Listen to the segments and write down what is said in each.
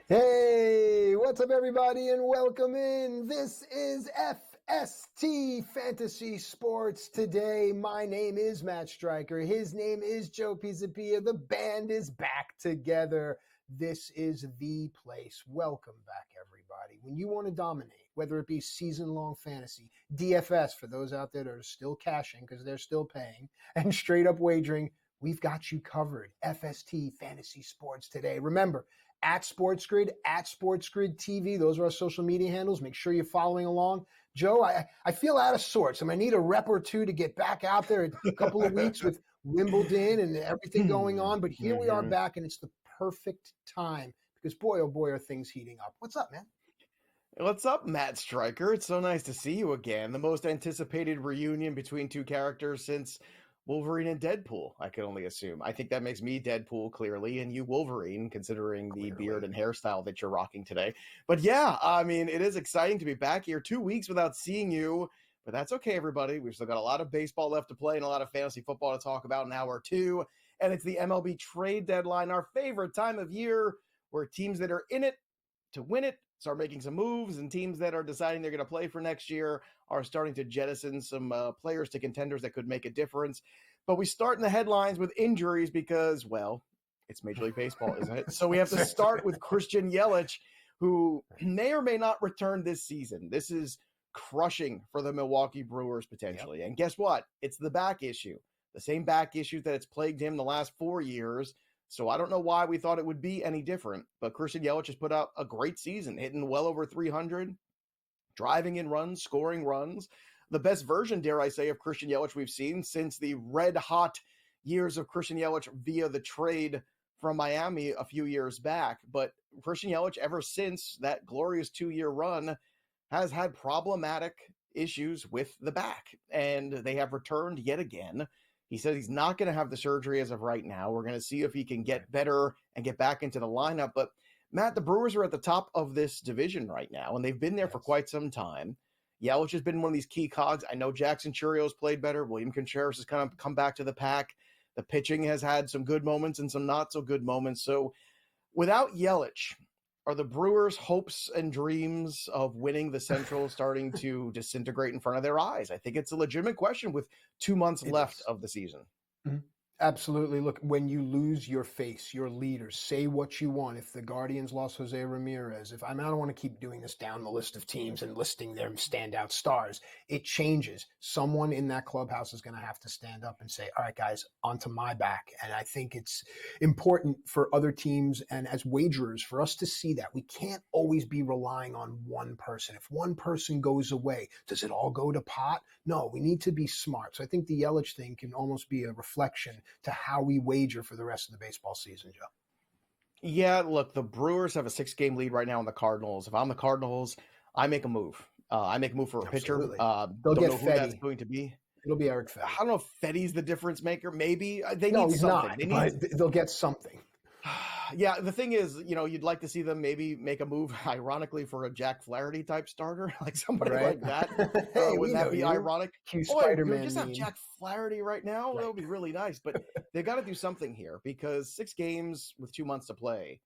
Hey, what's up, everybody, and welcome in. This is FST Fantasy Sports Today. My name is Matt Striker. His name is Joe Pisapia. The band is back together. This is the place. Welcome back, everybody. When you want to dominate, whether it be season-long fantasy, DFS for those out there that are still cashing because they're still paying, and straight-up wagering, we've got you covered. FST Fantasy Sports Today. Remember, at SportsGrid, at SportsGrid TV. Those are our social media handles. Make sure you're following along. Joe, I feel out of sorts. I need a rep or two to get back out there. A couple of weeks with Wimbledon and everything going on. But here we are back, and it's the perfect time because, boy, oh boy, are things heating up. What's up, man? What's up, Matt Striker? It's so nice to see you again. The most anticipated reunion between two characters since Wolverine and Deadpool, I can only assume. I think that makes me Deadpool, clearly, and you Wolverine, considering the beard and hairstyle that you're rocking today. But yeah, it is exciting to be back here 2 weeks without seeing you, but that's okay, everybody. We've still got a lot of baseball left to play and a lot of fantasy football to talk about in hour two, and it's the MLB trade deadline, our favorite time of year, where teams that are in it to win it start making some moves, and teams that are deciding they're going to play for next year are starting to jettison some players to contenders that could make a difference. But we start in the headlines with injuries because, well, it's Major League Baseball, isn't it? So we have to start with Christian Yelich, who may or may not return this season. This is crushing for the Milwaukee Brewers potentially. Yep. And guess what? It's the back issue, the same back issue that it's plagued him the last 4 years. So I don't know why we thought it would be any different, but Christian Yelich has put out a great season, hitting well over 300, driving in runs, scoring runs. The best version, dare I say, of Christian Yelich we've seen since the red-hot years of Christian Yelich via the trade from Miami a few years back. But Christian Yelich, ever since that glorious 2-year run, has had problematic issues with the back, and they have returned yet again. He says he's not going to have the surgery as of right now. We're going to see if he can get better and get back into the lineup. But, Matt, the Brewers are at the top of this division right now, and they've been there for quite some time. Yelich has been one of these key cogs. I know Jackson Churrio's played better. William Contreras has kind of come back to the pack. The pitching has had some good moments and some not so good moments. So without Yelich, are the Brewers' hopes and dreams of winning the Central starting to disintegrate in front of their eyes? I think it's a legitimate question with 2 months left of the season. Mm-hmm. Absolutely. Look, when you lose your face, your leader, say what you want. If the Guardians lost Jose Ramirez, I don't want to keep doing this down the list of teams and listing their standout stars. It changes. Someone in that clubhouse is going to have to stand up and say, all right, guys, onto my back. And I think it's important for other teams and as wagerers for us to see that. We can't always be relying on one person. If one person goes away, does it all go to pot? No, we need to be smart. So I think the Yelich thing can almost be a reflection to how we wager for the rest of the baseball season, Joe. Yeah, look, the Brewers have a 6-game lead right now on the Cardinals. If I'm the Cardinals, I make a move. I make a move for a pitcher. They'll don't get know who that's going to be. It'll be Eric Fetty. I don't know if Fetty's the difference maker. Maybe. They no, need he's something. Not, they'll get something. Yeah, the thing is, you'd like to see them maybe make a move, ironically, for a Jack Flaherty type starter, like somebody like that. Hey, wouldn't that be ironic? Spider-Man just have Jack Flaherty right now. That would be really nice. But they've got to do something here because 6 games with 2 months to play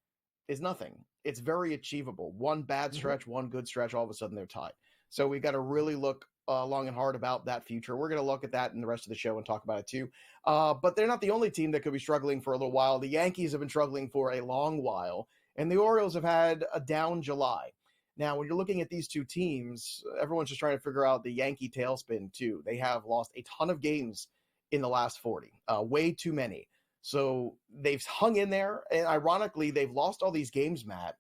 is nothing. It's very achievable. One bad stretch, one good stretch, all of a sudden they're tied. So we've got to really look long and hard about that future. We're going to look at that in the rest of the show and talk about it too. But they're not the only team that could be struggling for a little while. The Yankees have been struggling for a long while, and the Orioles have had a down July. Now, when you're looking at these two teams, everyone's just trying to figure out the Yankee tailspin too. They have lost a ton of games in the last 40, way too many. So they've hung in there, and ironically, they've lost all these games, Matt,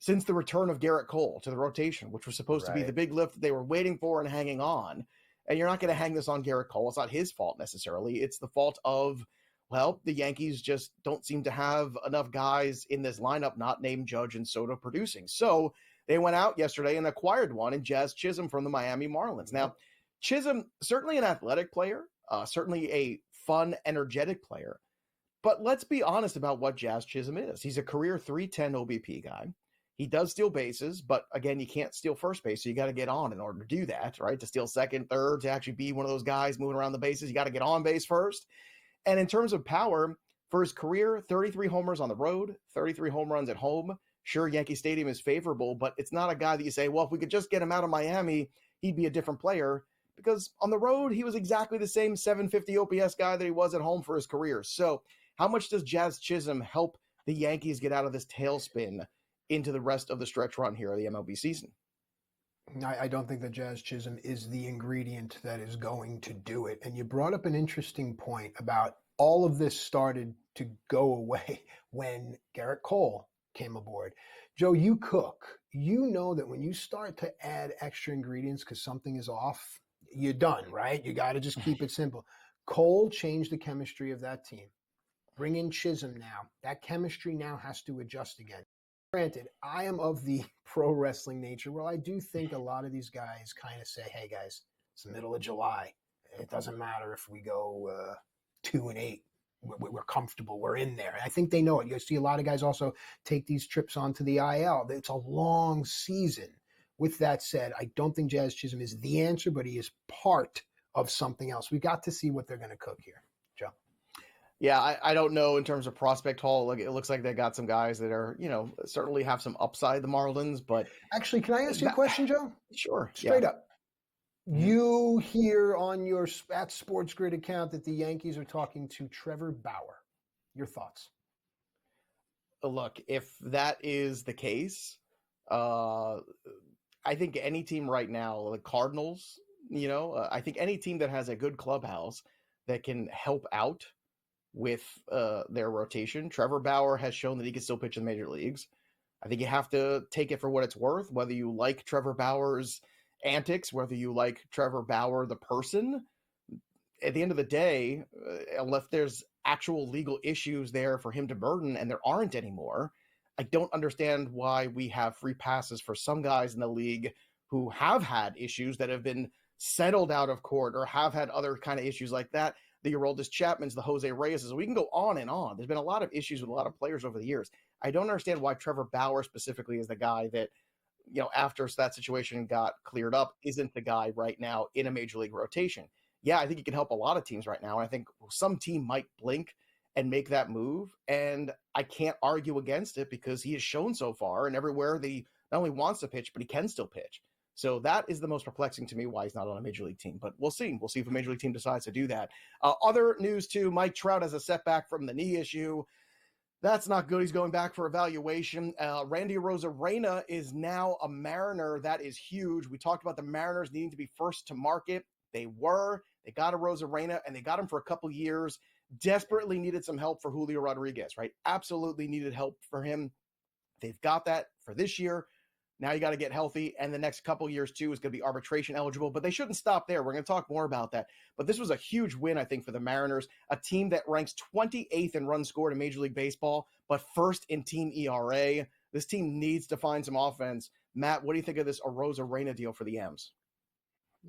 since the return of Garrett Cole to the rotation, which was supposed to be the big lift that they were waiting for and hanging on. And you're not going to hang this on Garrett Cole. It's not his fault necessarily. It's the fault of, well, the Yankees just don't seem to have enough guys in this lineup not named Judge and Soto producing. So they went out yesterday and acquired one in Jazz Chisholm from the Miami Marlins. Now, Chisholm, certainly an athletic player, certainly a fun, energetic player. But let's be honest about what Jazz Chisholm is. He's a career 310 OBP guy. He does steal bases, but again, you can't steal first base, so you got to get on in order to do that, right? To steal second, third, to actually be one of those guys moving around the bases, you got to get on base first. And in terms of power, for his career, 33 homers on the road, 33 home runs at home, Sure, Yankee Stadium is favorable, but it's not a guy that you say, well, if we could just get him out of Miami, he'd be a different player. Because on the road, he was exactly the same 750 OPS guy that he was at home for his career. So how much does Jazz Chisholm help the Yankees get out of this tailspin into the rest of the stretch run here of the MLB season? I don't think that Jazz Chisholm is the ingredient that is going to do it. And you brought up an interesting point about all of this started to go away when Garrett Cole came aboard. Joe, you cook. You know that when you start to add extra ingredients because something is off, you're done, right? You got to just keep it simple. Cole changed the chemistry of that team. Bring in Chisholm now. That chemistry now has to adjust again. Granted, I am of the pro wrestling nature where I do think a lot of these guys kind of say, hey guys, it's the middle of July. It doesn't matter if we go 2-8. We're comfortable. We're in there. And I think they know it. You see a lot of guys also take these trips onto the IL. It's a long season. With that said, I don't think Jazz Chisholm is the answer, but he is part of something else. We got to see what they're going to cook here, Joe. Yeah, I don't know in terms of prospect haul. It looks like they got some guys that are, certainly have some upside, the Marlins. But actually, can I ask you a question, Joe? Sure. Straight up. You hear on your at SportsGrid account that the Yankees are talking to Trevor Bauer. Your thoughts? Look, if that is the case, I think any team right now, the Cardinals, I think any team that has a good clubhouse that can help out with their rotation. Trevor Bauer has shown that he can still pitch in the major leagues. I think you have to take it for what it's worth, whether you like Trevor Bauer's antics, whether you like Trevor Bauer, the person. At the end of the day, unless there's actual legal issues there for him to burden, and there aren't anymore, I don't understand why we have free passes for some guys in the league who have had issues that have been settled out of court or have had other kind of issues like that. The Aroldis Chapmans, the Jose Reyes, we can go on and on. There's been a lot of issues with a lot of players over the years. I don't understand why Trevor Bauer specifically is the guy that, after that situation got cleared up, isn't the guy right now in a major league rotation. Yeah, I think he can help a lot of teams right now. And I think some team might blink and make that move. And I can't argue against it because he has shown so far and everywhere that he not only wants to pitch, but he can still pitch. So that is the most perplexing to me why he's not on a major league team. But we'll see. We'll see if a major league team decides to do that. Other news too, Mike Trout has a setback from the knee issue. That's not good. He's going back for evaluation. Randy Arozarena is now a Mariner. That is huge. We talked about the Mariners needing to be first to market. They were. They got Arozarena, and they got him for a couple years. Desperately needed some help for Julio Rodriguez, right? Absolutely needed help for him. They've got that for this year. Now you got to get healthy, and the next couple years, too, is going to be arbitration eligible, but they shouldn't stop there. We're going to talk more about that. But this was a huge win, I think, for the Mariners, a team that ranks 28th in runs scored in Major League Baseball, but first in team ERA. This team needs to find some offense. Matt, what do you think of this Arozarena deal for the M's?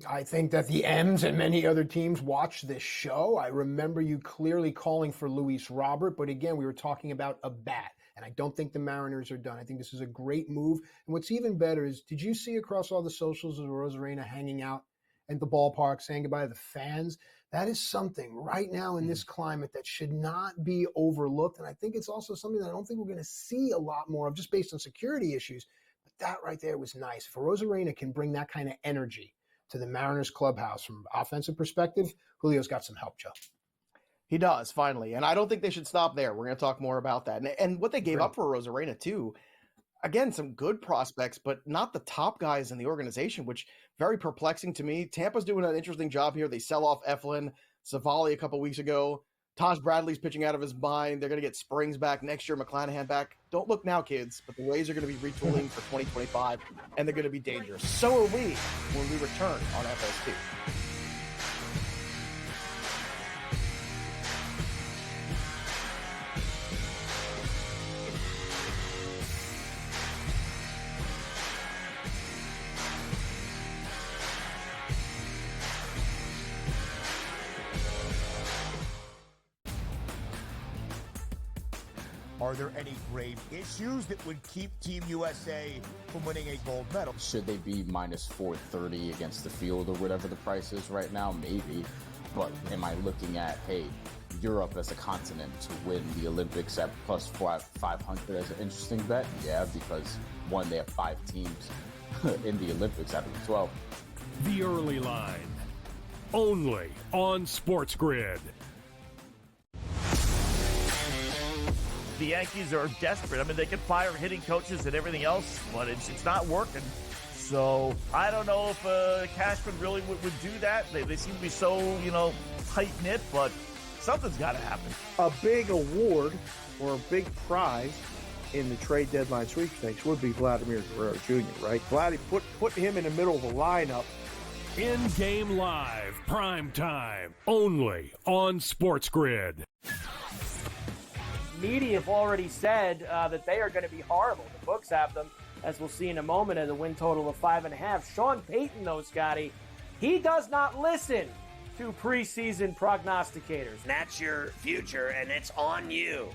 I think that the M's and many other teams watch this show. I remember you clearly calling for Luis Robert, but again, we were talking about a bat. And I don't think the Mariners are done. I think this is a great move. And what's even better is, did you see across all the socials of Arozarena hanging out at the ballpark, saying goodbye to the fans? That is something right now in this climate that should not be overlooked. And I think it's also something that I don't think we're going to see a lot more of just based on security issues. But that right there was nice. If Arozarena can bring that kind of energy to the Mariners clubhouse from an offensive perspective, Julio's got some help, Joe. He does, finally. And I don't think they should stop there. We're going to talk more about that. And what they gave up for Arozarena, too, again, some good prospects, but not the top guys in the organization, which very perplexing to me. Tampa's doing an interesting job here. They sell off Eflin, Savali a couple weeks ago. Taj Bradley's pitching out of his mind. They're going to get Springs back next year, McClanahan back. Don't look now, kids, but the Rays are going to be retooling for 2025, and they're going to be dangerous. So are we when we return on FS2. Are there any grave issues that would keep Team USA from winning a gold medal? Should they be minus 430 against the field or whatever the price is right now? Maybe. But am I looking at, hey, Europe as a continent to win the Olympics at plus 500 as an interesting bet? Yeah, because one, they have 5 teams in the Olympics out of the 12. The Early Line, only on SportsGrid. The Yankees are desperate. I mean, they can fire hitting coaches and everything else, but it's not working. So I don't know if Cashman really would do that. They seem to be so, tight-knit, but something's got to happen. A big award or a big prize in the trade deadline sweepstakes would be Vladimir Guerrero Jr., right? Vladdy, put him in the middle of the lineup. In-game live, prime time, only on SportsGrid. Media have already said that they are going to be horrible. The books have them, as we'll see in a moment, at a win total of 5.5. Sean Payton, though, Scotty, he does not listen to preseason prognosticators. That's your future, and it's on you.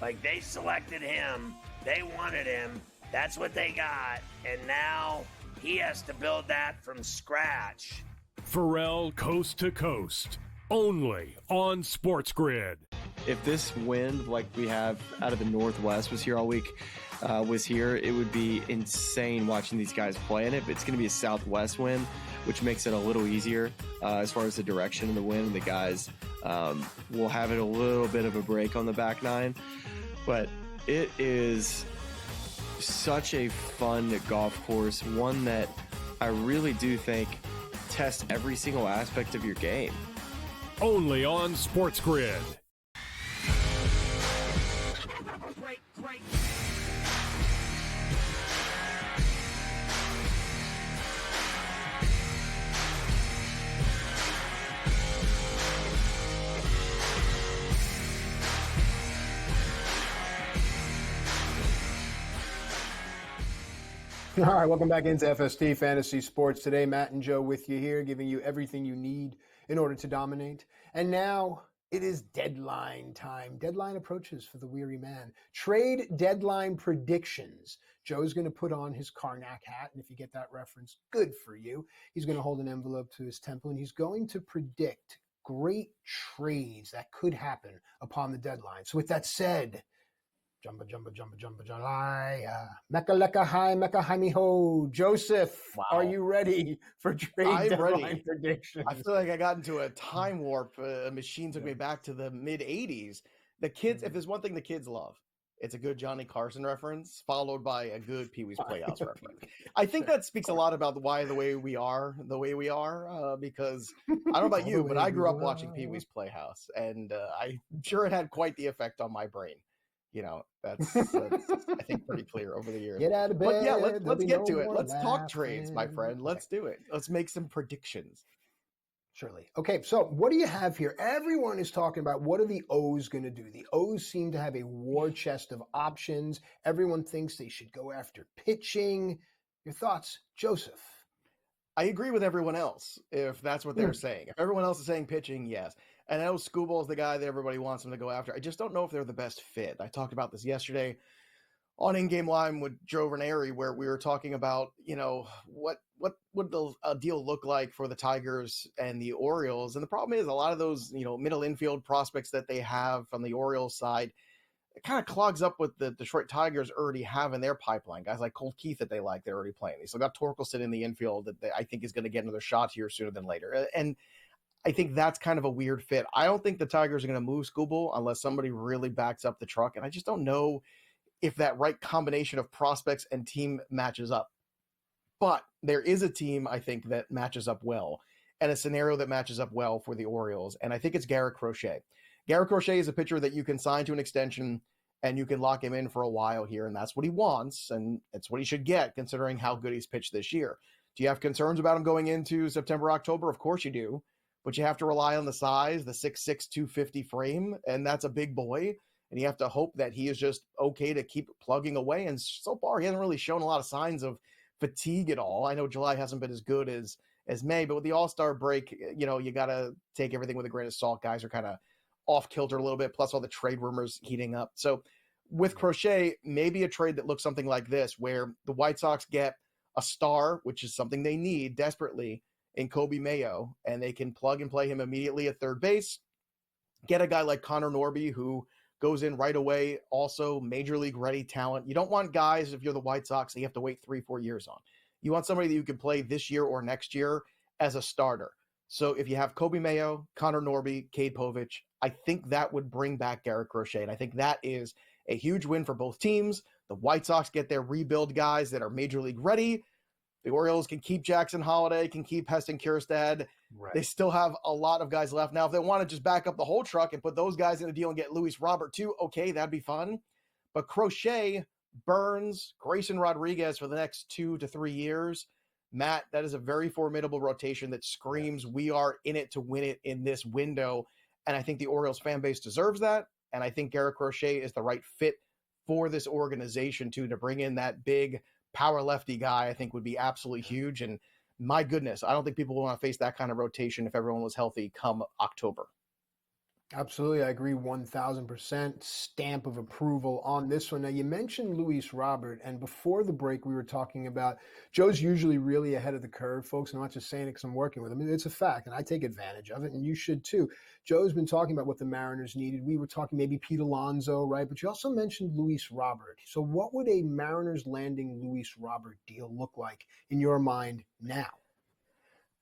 Like, they selected him, they wanted him, that's what they got, and now he has to build that from scratch. Pharrell Coast to Coast, only on SportsGrid. If this wind like we have out of the Northwest was here all week, it would be insane watching these guys play in it. But it's going to be a southwest wind, which makes it a little easier as far as the direction of the wind. The guys will have it a little bit of a break on the back nine. But it is such a fun golf course, one that I really do think tests every single aspect of your game. Only on SportsGrid. All right, welcome back into FST Fantasy Sports. Today, Matt and Joe with you here, giving you everything you need in order to dominate. And now it is deadline time. Deadline approaches for the weary man. Trade deadline predictions. Joe's going to put on his Karnak hat, and if you get that reference, good for you. He's going to hold an envelope to his temple, and he's going to predict great trades that could happen upon the deadline. So with that said, Jumba, Mecca Lecca Hi, Mecca Hi Me Ho. Joseph, Are you ready for trade deadline predictions? I feel like I got into a time warp. A machine took me back to the mid-'80s. The kids, if there's one thing the kids love, it's a good Johnny Carson reference followed by a good Pee-wee's Playhouse reference. I think that speaks a lot about the way we are, because I don't know about you, but I grew up watching Pee-wee's Playhouse, and I'm sure it had quite the effect on my brain. That's I think pretty clear over the years. Get out of bed. But yeah, let's get to it. Let's talk trades, my friend. Let's do it. Let's make some predictions. Surely. Okay, so what do you have here? Everyone is talking about what are the O's going to do. The O's seem to have a war chest of options. Everyone thinks they should go after pitching. Your thoughts, Joseph? I agree with everyone else if that's what they're saying. If everyone else is saying pitching, yes. And I know Scooball's the guy that everybody wants him to go after. I just don't know if they're the best fit. I talked about this yesterday on In-Game Live with Joe Ranieri, where we were talking about, what would the deal look like for the Tigers and the Orioles. And the problem is a lot of those, middle infield prospects that they have from the Orioles side, it kind of clogs up with the Detroit Tigers already have in their pipeline. Guys like Colt Keith that they like, they're already playing. They still got Torkelson in the infield that I think is going to get another shot here sooner than later. And I think that's kind of a weird fit. I don't think the Tigers are going to move Scooble unless somebody really backs up the truck. And I just don't know if that right combination of prospects and team matches up. But there is a team, I think, that matches up well, and a scenario that matches up well for the Orioles. And I think it's Garrett Crochet. Garrett Crochet is a pitcher that you can sign to an extension and you can lock him in for a while here. And that's what he wants. And it's what he should get considering how good he's pitched this year. Do you have concerns about him going into September, October? Of course you do. But you have to rely on the size, the 6'6", 250 frame, and that's a big boy. And you have to hope that he is just okay to keep plugging away. And so far, he hasn't really shown a lot of signs of fatigue at all. I know July hasn't been as good as May, but with the All-Star break, you got to take everything with a grain of salt. Guys are kind of off kilter a little bit, plus all the trade rumors heating up. So with Crochet, maybe a trade that looks something like this, where the White Sox get a star, which is something they need desperately, in Kobe Mayo, and they can plug and play him immediately at third base. Get a guy like Connor Norby, who goes in right away, also major league ready talent. You don't want guys, if you're the White Sox, that you have to wait 3-4 years on. You want somebody that you can play this year or next year as a starter. So if you have Kobe Mayo, Connor Norby, Cade Povich, I think that would bring back Garrett Crochet. And I think that is a huge win for both teams. The White Sox get their rebuild guys that are major league ready. The Orioles can keep Jackson Holiday, can keep Heston Kjerstad. Right. They still have a lot of guys left. Now, if they want to just back up the whole truck and put those guys in a deal and get Luis Robert too, okay, that'd be fun. But Crochet, Burns, Grayson Rodriguez for the next 2 to 3 years, Matt, that is a very formidable rotation that screams we are in it to win it in this window. And I think the Orioles fan base deserves that. And I think Garrett Crochet is the right fit for this organization too, to bring in that big power lefty guy. I think would be absolutely huge. And my goodness, I don't think people want to face that kind of rotation if everyone was healthy come October. Absolutely. I agree 1,000%. Stamp of approval on this one. Now, you mentioned Luis Robert, and before the break, we were talking about Joe's usually really ahead of the curve, folks. I'm not just saying it because I'm working with him. It's a fact, and I take advantage of it, and you should too. Joe's been talking about what the Mariners needed. We were talking maybe Pete Alonso, right? But you also mentioned Luis Robert. So what would a Mariners landing Luis Robert deal look like in your mind now?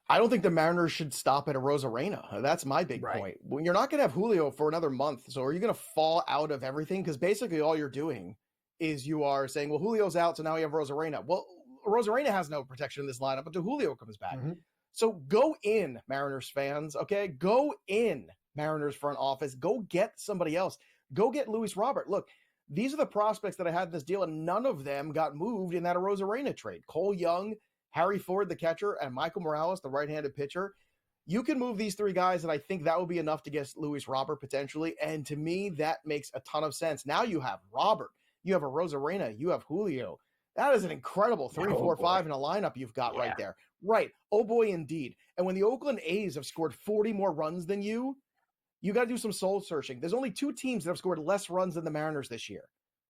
I don't think the Mariners should stop at a Rosarena. That's my big point. Well, you're not going to have Julio for another month. So are you going to fall out of everything? Because basically all you're doing is you are saying, well, Julio's out, so now we have Rosarena. Well, Rosarena has no protection in this lineup until Julio comes back. Mm-hmm. So go in, Mariners fans, okay? Go in, Mariners front office. Go get somebody else. Go get Luis Robert. Look, these are the prospects that I had in this deal, and none of them got moved in that Rosarena trade. Cole Young, Harry Ford, the catcher, and Michael Morales, the right-handed pitcher. You can move these three guys, and I think that would be enough to get Luis Robert potentially. And to me, that makes a ton of sense. Now you have Robert, you have a Rosarena, you have Julio. That is an incredible 3, 4, 5 in a lineup you've got right there. Right. Oh, boy, indeed. And when the Oakland A's have scored 40 more runs than you got to do some soul searching. There's only 2 teams that have scored less runs than the Mariners this year.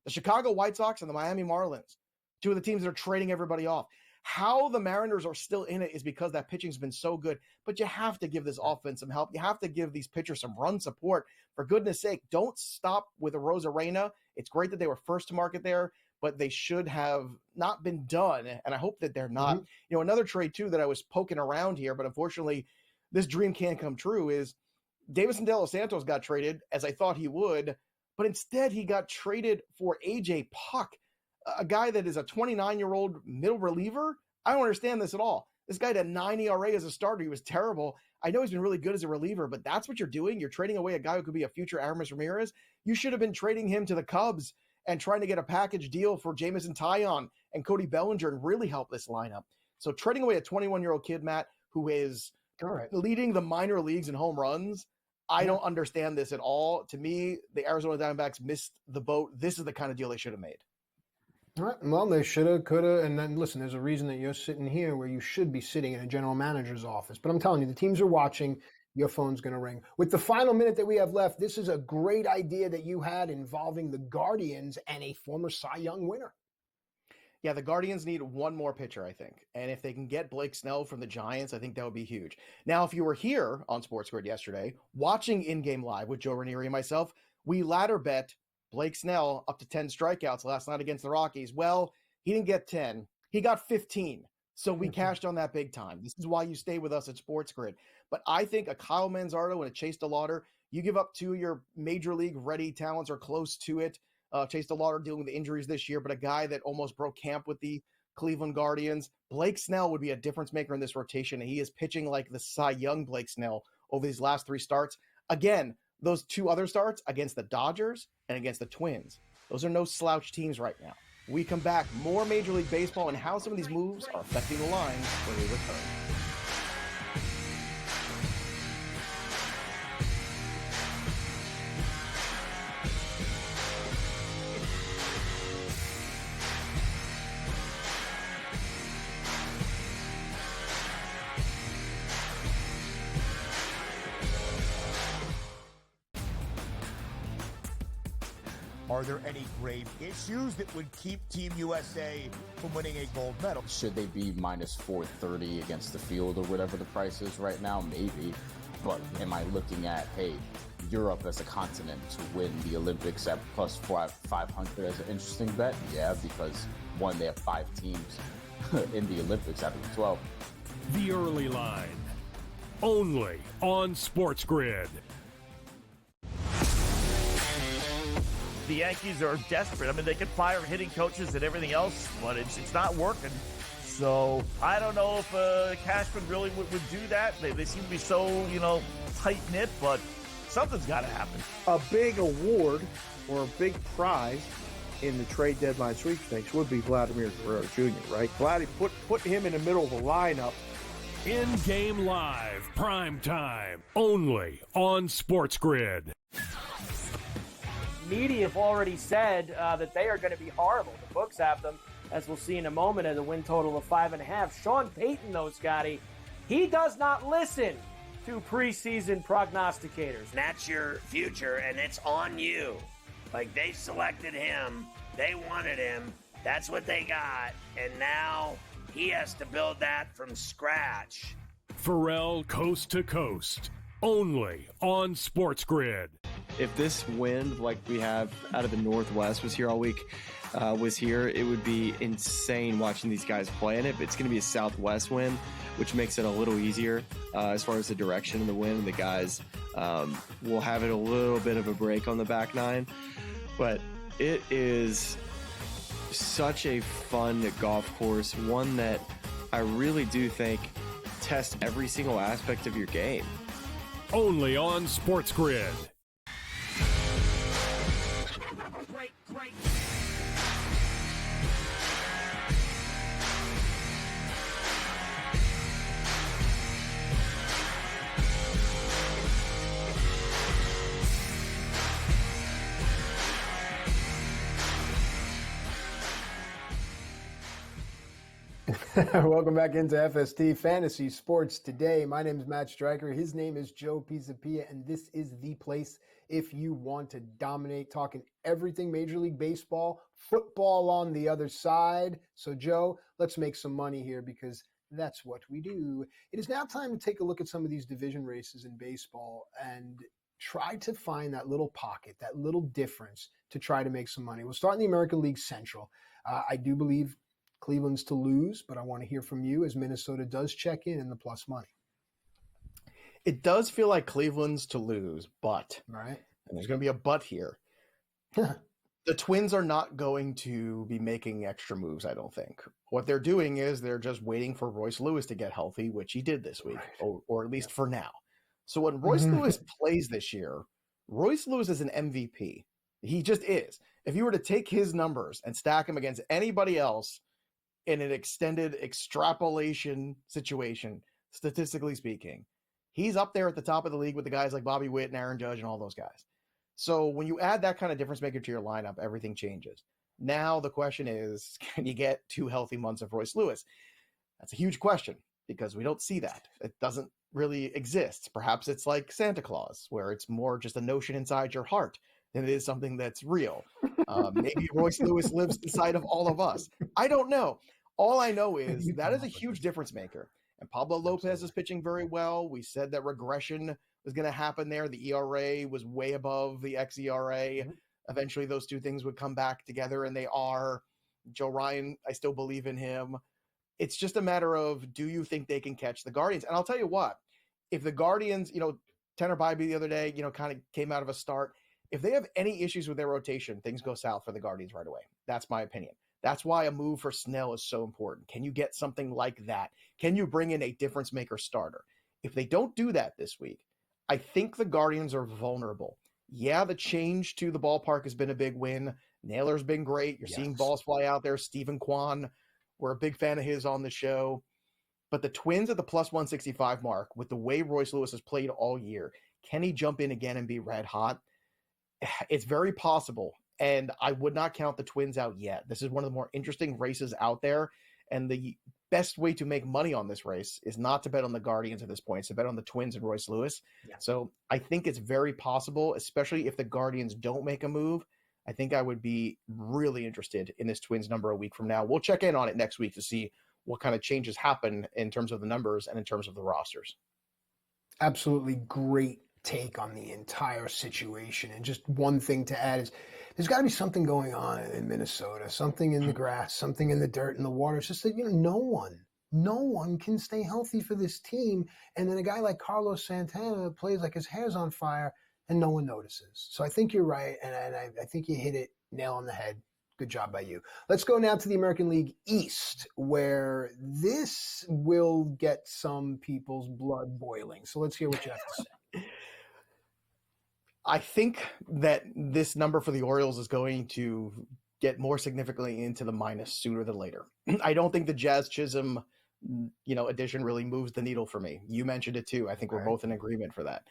The Chicago White Sox and the Miami Marlins. 2 of the teams that are trading everybody off. How the Mariners are still in it is because that pitching's been so good, but you have to give this offense some help. You have to give these pitchers some run support. For goodness sake, don't stop with a Rosarena. It's great that they were first to market there, but they should have not been done, and I hope that they're not. Mm-hmm. You know, another trade, too, that I was poking around here, but unfortunately, this dream can't come true, is Davison De Los Santos got traded, as I thought he would, but instead he got traded for A.J. Puck, a guy that is a 29-year-old middle reliever. I don't understand this at all. This guy had a 9 ERA as a starter. He was terrible. I know he's been really good as a reliever, but that's what you're doing. You're trading away a guy who could be a future Aramis Ramirez. You should have been trading him to the Cubs and trying to get a package deal for Jamison Taillon and Cody Bellinger and really help this lineup. So trading away a 21-year-old kid, Matt, who is leading the minor leagues in home runs, I don't understand this at all. To me, the Arizona Diamondbacks missed the boat. This is the kind of deal they should have made. All right. Well, they should have, could have, and then listen, there's a reason that you're sitting here where you should be sitting in a general manager's office. But I'm telling you, the teams are watching. Your phone's going to ring. With the final minute that we have left, this is a great idea that you had involving the Guardians and a former Cy Young winner. Yeah, the Guardians need one more pitcher, I think. And if they can get Blake Snell from the Giants, I think that would be huge. Now, if you were here on SportsGrid yesterday, watching In-Game Live with Joe Ranieri and myself, we ladder bet Blake Snell up to 10 strikeouts last night against the Rockies. Well, he didn't get 10. He got 15. So we cashed on that big time. This is why you stay with us at SportsGrid. But I think a Kyle Manzardo and a Chase DeLauder, you give up 2 of your major league ready talents or close to it. Chase DeLauder dealing with the injuries this year, but a guy that almost broke camp with the Cleveland Guardians. Blake Snell would be a difference maker in this rotation, and he is pitching like the Cy Young Blake Snell over these last 3 starts. Again, those 2 other starts against the Dodgers and against the Twins. Those are no slouch teams right now. When we come back, more Major League Baseball and how some of these moves are affecting the lines when we return. Are there any grave issues that would keep Team USA from winning a gold medal? Should they be minus 430 against the field or whatever the price is right now? Maybe. But am I looking at, hey, Europe as a continent to win the Olympics at plus 500 as an interesting bet? Yeah, because one, they have 5 teams in the Olympics out of the 12. The early line. Only on SportsGrid. The Yankees are desperate. I mean, they can fire hitting coaches and everything else, but it's not working. So I don't know if Cashman really would do that. They seem to be so, tight-knit, but something's got to happen. A big award or a big prize in the trade deadline sweepstakes would be Vladimir Guerrero Jr., right? Vladdy, put him in the middle of the lineup. In-game live, prime time, only on SportsGrid. Media have already said that they are going to be horrible. The books have them, as we'll see in a moment, at a win total of 5.5. Sean Payton, though, Scotty, he does not listen to preseason prognosticators. That's your future, and it's on you. Like, they selected him. They wanted him. That's what they got. And now he has to build that from scratch. Pharrell Coast to Coast, only on SportsGrid. If this wind, like we have out of the Northwest, was here all week, it would be insane watching these guys play in it. But it's going to be a southwest wind, which makes it a little easier as far as the direction of the wind. And the guys will have it a little bit of a break on the back nine. But it is such a fun golf course, one that I really do think tests every single aspect of your game. Only on SportsGrid. Welcome back into FST Fantasy Sports Today. My name is Matt Striker. His name is Joe Pisapia, and this is the place if you want to dominate, talking everything Major League Baseball, football on the other side. So, Joe, let's make some money here because that's what we do. It is now time to take a look at some of these division races in baseball and try to find that little pocket, that little difference to try to make some money. We'll start in the American League Central. I do believe Cleveland's to lose, but I want to hear from you as Minnesota does check in the plus money. It does feel like Cleveland's to lose, but right, and there's going to be a but here. The Twins are not going to be making extra moves, I don't think. What they're doing is they're just waiting for Royce Lewis to get healthy, which he did this week, right, or at least for now. So when Royce Lewis plays this year, Royce Lewis is an MVP. He just is. If you were to take his numbers and stack him against anybody else in an extended extrapolation situation, statistically speaking, he's up there at the top of the league with the guys like Bobby Witt and Aaron Judge and all those guys. So when you add that kind of difference maker to your lineup, everything changes. Now the question is, can you get 2 healthy months of Royce Lewis? That's a huge question because we don't see that. It doesn't really exist. Perhaps it's like Santa Claus, where it's more just a notion inside your heart than it is something that's real. Maybe Royce Lewis lives inside of all of us. I don't know. All I know is that is a huge difference maker. And Pablo Lopez is pitching very well. We said that regression was going to happen there. The ERA was way above the xERA. Eventually those two things would come back together, and they are. Joe Ryan, I still believe in him. It's just a matter of, do you think they can catch the Guardians? And I'll tell you what, if the Guardians, Tanner Bybee the other day, kind of came out of a start. If they have any issues with their rotation, things go south for the Guardians right away. That's my opinion. That's why a move for Snell is so important. Can you get something like that? Can you bring in a difference maker starter? If they don't do that this week, I think the Guardians are vulnerable. Yeah, the change to the ballpark has been a big win. Naylor's been great. You're seeing balls fly out there. Stephen Kwan, we're a big fan of his on the show. But the Twins at the plus 165 mark, with the way Royce Lewis has played all year, can he jump in again and be red hot? It's very possible, and I would not count the Twins out yet. This is one of the more interesting races out there, and the best way to make money on this race is not to bet on the Guardians at this point. It's to bet on the Twins and Royce Lewis. Yeah. So I think it's very possible, especially if the Guardians don't make a move. I think I would be really interested in this Twins number a week from now. We'll check in on it next week to see what kind of changes happen in terms of the numbers and in terms of the rosters. Absolutely great take on the entire situation. And just one thing to add is there's got to be something going on in Minnesota, something in the grass, something in the dirt and the water. It's just that, no one can stay healthy for this team. And then a guy like Carlos Santana plays like his hair's on fire and no one notices. So I think you're right. And I think you hit it nail on the head. Good job by you. Let's go now to the American League East, where this will get some people's blood boiling. So let's hear what you have to say. I think that this number for the Orioles is going to get more significantly into the minus sooner than later. I don't think the Jazz Chisholm, addition really moves the needle for me. You mentioned it too. I think we're both in agreement for that.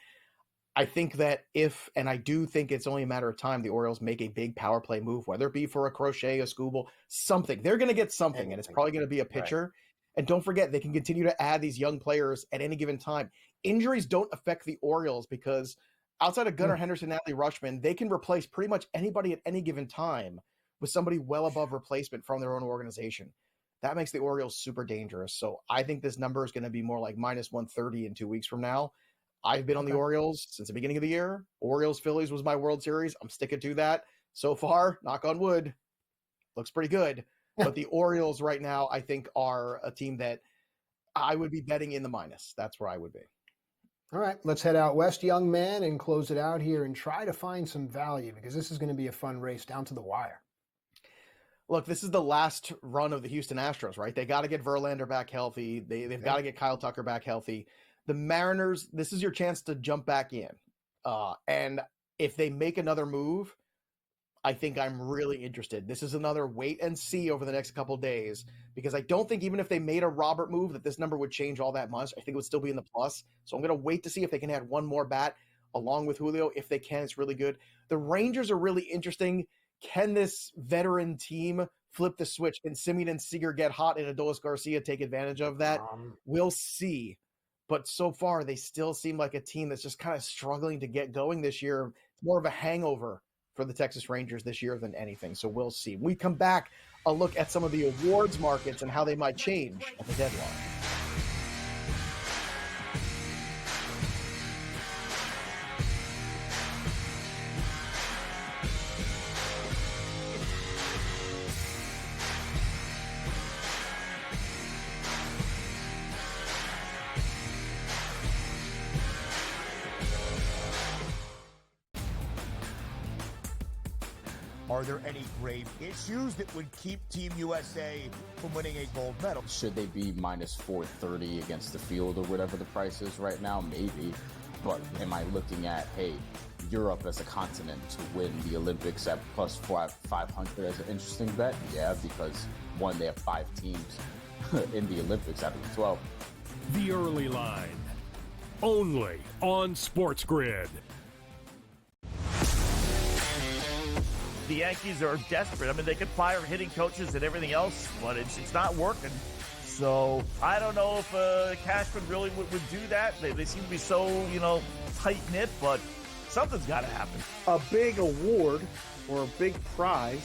I think that and I do think it's only a matter of time, the Orioles make a big power play move, whether it be for a Crochet, a Skubal, something. They're going to get something, and it's probably going to be a pitcher. Right. And don't forget, they can continue to add these young players at any given time. Injuries don't affect the Orioles because outside of Gunnar Henderson and Adley Rutschman, they can replace pretty much anybody at any given time with somebody well above replacement from their own organization. That makes the Orioles super dangerous. So I think this number is going to be more like minus 130 in 2 weeks from now. I've been on the Orioles since the beginning of the year. Orioles-Phillies was my World Series. I'm sticking to that. So far, knock on wood, looks pretty good. But the Orioles right now, I think, are a team that I would be betting in the minus. That's where I would be. All right, let's head out west, young man, and close it out here and try to find some value because this is going to be a fun race down to the wire. Look, this is the last run of the Houston Astros, right? They got to get Verlander back healthy. They've got to get Kyle Tucker back healthy. The Mariners, this is your chance to jump back in. And if they make another move, I think I'm really interested. This is another wait and see over the next couple of days because I don't think even if they made a Robert move that this number would change all that much. I think it would still be in the plus. So I'm going to wait to see if they can add one more bat along with Julio. If they can, it's really good. The Rangers are really interesting. Can this veteran team flip the switch? Can Simeon and Seager get hot and Adolis Garcia take advantage of that? We'll see. But so far, they still seem like a team that's just kind of struggling to get going this year. It's more of a hangover for the Texas Rangers this year than anything. So we'll see. When we come back, I'll look at some of the awards markets and how they might change at the deadline. Are there any grave issues that would keep Team USA from winning a gold medal? Should they be minus 430 against the field or whatever the price is right now? Maybe. But am I looking at, hey, Europe as a continent to win the Olympics at plus 500 as an interesting bet? Yeah, because one, they have 5 teams in the Olympics out of the 12. The early line, only on SportsGrid. The Yankees are desperate. I mean, they could fire hitting coaches and everything else, but it's not working. So I don't know if Cashman really would do that. They seem to be so, tight-knit, but something's got to happen. A big award or a big prize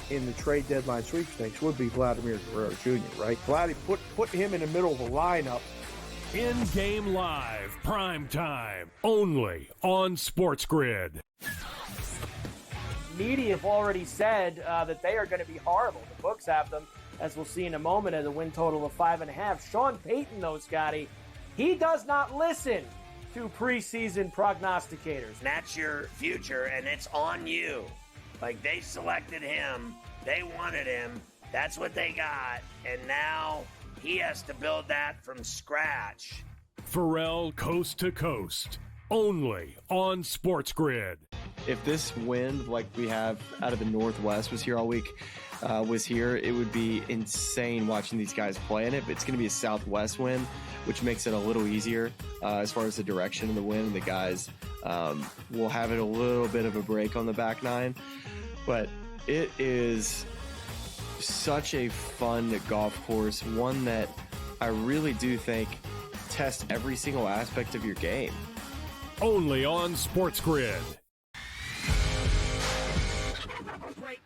in the trade deadline sweepstakes would be Vladimir Guerrero Jr., right? Vladdy, put him in the middle of the lineup. In-game live, prime time, only on SportsGrid. Media have already said that they are going to be horrible. The books have them, as we'll see in a moment, at a win total of 5.5. Sean Payton, though, Scotty, he does not listen to preseason prognosticators. That's your future, and it's on you. Like, they selected him. They wanted him. That's what they got. And now he has to build that from scratch. Pharrell Coast to Coast, only on SportsGrid. If this wind, like we have out of the Northwest, was here all week, it would be insane watching these guys play in it. But it's going to be a southwest wind, which makes it a little easier as far as the direction of the wind. The guys will have it a little bit of a break on the back nine. But it is such a fun golf course, one that I really do think tests every single aspect of your game. Only on SportsGrid. All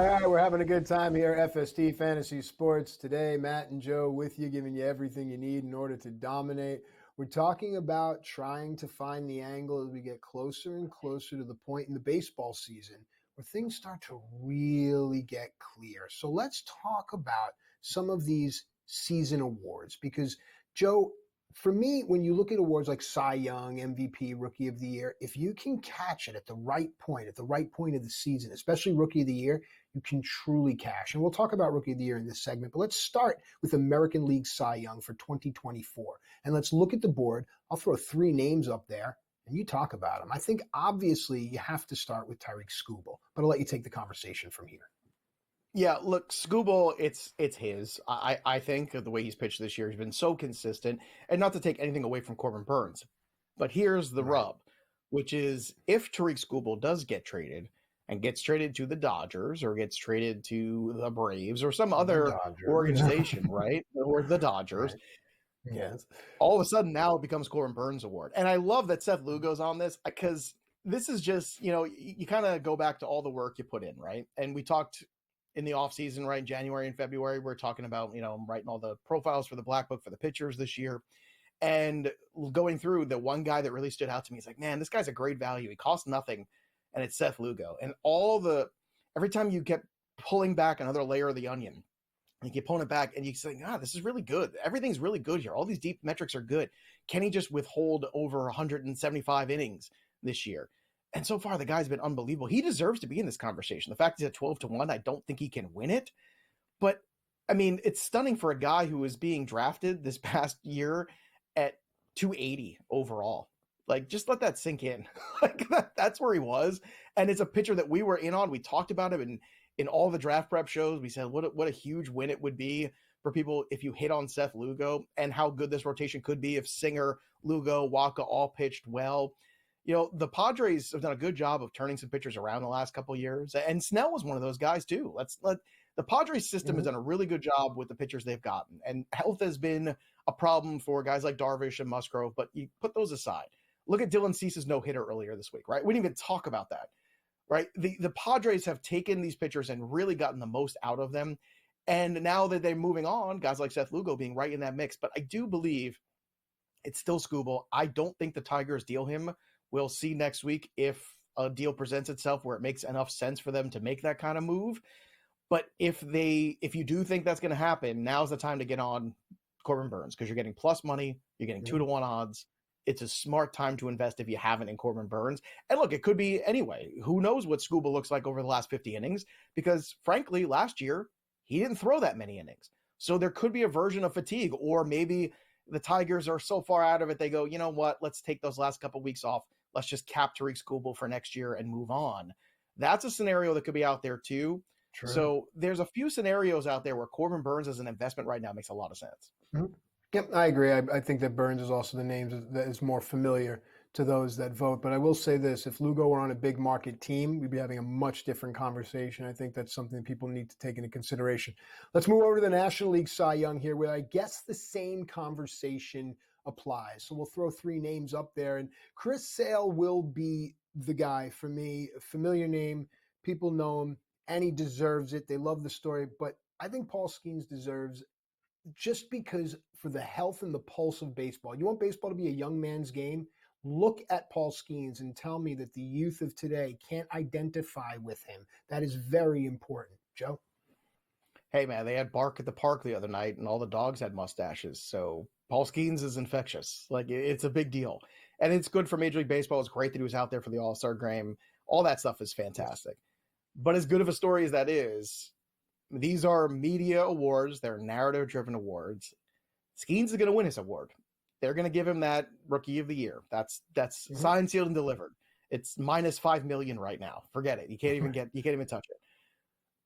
right, we're having a good time here. FST Fantasy Sports today. Matt and Joe with you, giving you everything you need in order to dominate. We're talking about trying to find the angle as we get closer and closer to the point in the baseball season where things start to really get clear. So let's talk about some of these season awards because, Joe, for me, when you look at awards like Cy Young, MVP, Rookie of the Year, if you can catch it at the right point of the season, especially Rookie of the Year, you can truly cash. And we'll talk about Rookie of the Year in this segment, but let's start with American League Cy Young for 2024. And let's look at the board. I'll throw 3 names up there, and you talk about them. I think, obviously, you have to start with Tyreek Skubal, but I'll let you take the conversation from here. Yeah, look, Skubal, it's his. I think the way he's pitched this year, he's been so consistent, and not to take anything away from Corbin Burns, but here's the rub, which is if Tyreek Skubal does get traded and gets traded to the Dodgers or gets traded to the Braves or some other organization, right, or the Dodgers, yes, all of a sudden now it becomes Corbin Burns Award. And I love that Seth Lugo's on this because this is just, you kind of go back to all the work you put in, right? And we talked in the offseason, right, January and February, we're talking about, writing all the profiles for the Black Book for the pitchers this year. And going through, the one guy that really stood out to me is like, man, this guy's a great value. He costs nothing. And it's Seth Lugo. And every time you kept pulling back another layer of the onion, you keep pulling it back and you say, this is really good. Everything's really good here. All these deep metrics are good. Can he just withhold over 175 innings this year? And so far, the guy's been unbelievable. He deserves to be in this conversation. The fact he's at 12-1, I don't think he can win it. But, I mean, it's stunning for a guy who is being drafted this past year at 280 overall. Like, just let that sink in. Like, that's where he was. And it's a pitcher that we were in on. We talked about him in all the draft prep shows. We said what a huge win it would be for people if you hit on Seth Lugo and how good this rotation could be if Singer, Lugo, Waka all pitched well. The Padres have done a good job of turning some pitchers around the last couple of years, and Snell was one of those guys too. The Padres system has done a really good job with the pitchers they've gotten, and health has been a problem for guys like Darvish and Musgrove, but you put those aside. Look at Dylan Cease's no-hitter earlier this week, right? We didn't even talk about that, right? The Padres have taken these pitchers and really gotten the most out of them, and now that they're moving on, guys like Seth Lugo being right in that mix, but I do believe it's still Skubal. I don't think the Tigers deal him. We'll see next week if a deal presents itself where it makes enough sense for them to make that kind of move. But if you do think that's going to happen, now's the time to get on Corbin Burns because you're getting plus money. You're getting 2-1 odds. It's a smart time to invest if you haven't in Corbin Burns. And look, it could be anyway. Who knows what Skubal looks like over the last 50 innings? Because frankly, last year, he didn't throw that many innings. So there could be a version of fatigue, or maybe the Tigers are so far out of it, they go, you know what, let's take those last couple weeks off. Let's just cap Tyreek Skubal for next year and move on. That's a scenario that could be out there too. True. So there's a few scenarios out there where Corbin Burns as an investment right now makes a lot of sense. Mm-hmm. Yep, I agree. I think that Burns is also the name that is more familiar to those that vote. But I will say this, if Lugo were on a big market team, we'd be having a much different conversation. I think that's something people need to take into consideration. Let's move over to the National League Cy Young here, where I guess the same conversation applies. So we'll throw 3 names up there, and Chris Sale will be the guy for me. A familiar name, people know him, and he deserves it. They love the story, but I think Paul Skeens deserves, just because for the health and the pulse of baseball. You want baseball to be a young man's game? Look at Paul Skeens and tell me that the youth of today can't identify with him. That is very important. Joe? Hey, man, they had bark at the park the other night, and all the dogs had mustaches. So Paul Skeens is infectious. Like, it's a big deal. And it's good for Major League Baseball. It's great that he was out there for the All-Star game. All that stuff is fantastic. But as good of a story as that is, these are media awards. They're narrative-driven awards. Skeens is going to win his award. They're going to give him that Rookie of the Year. That's signed, sealed, and delivered. It's minus $5 million right now. Forget it. You can't even touch it.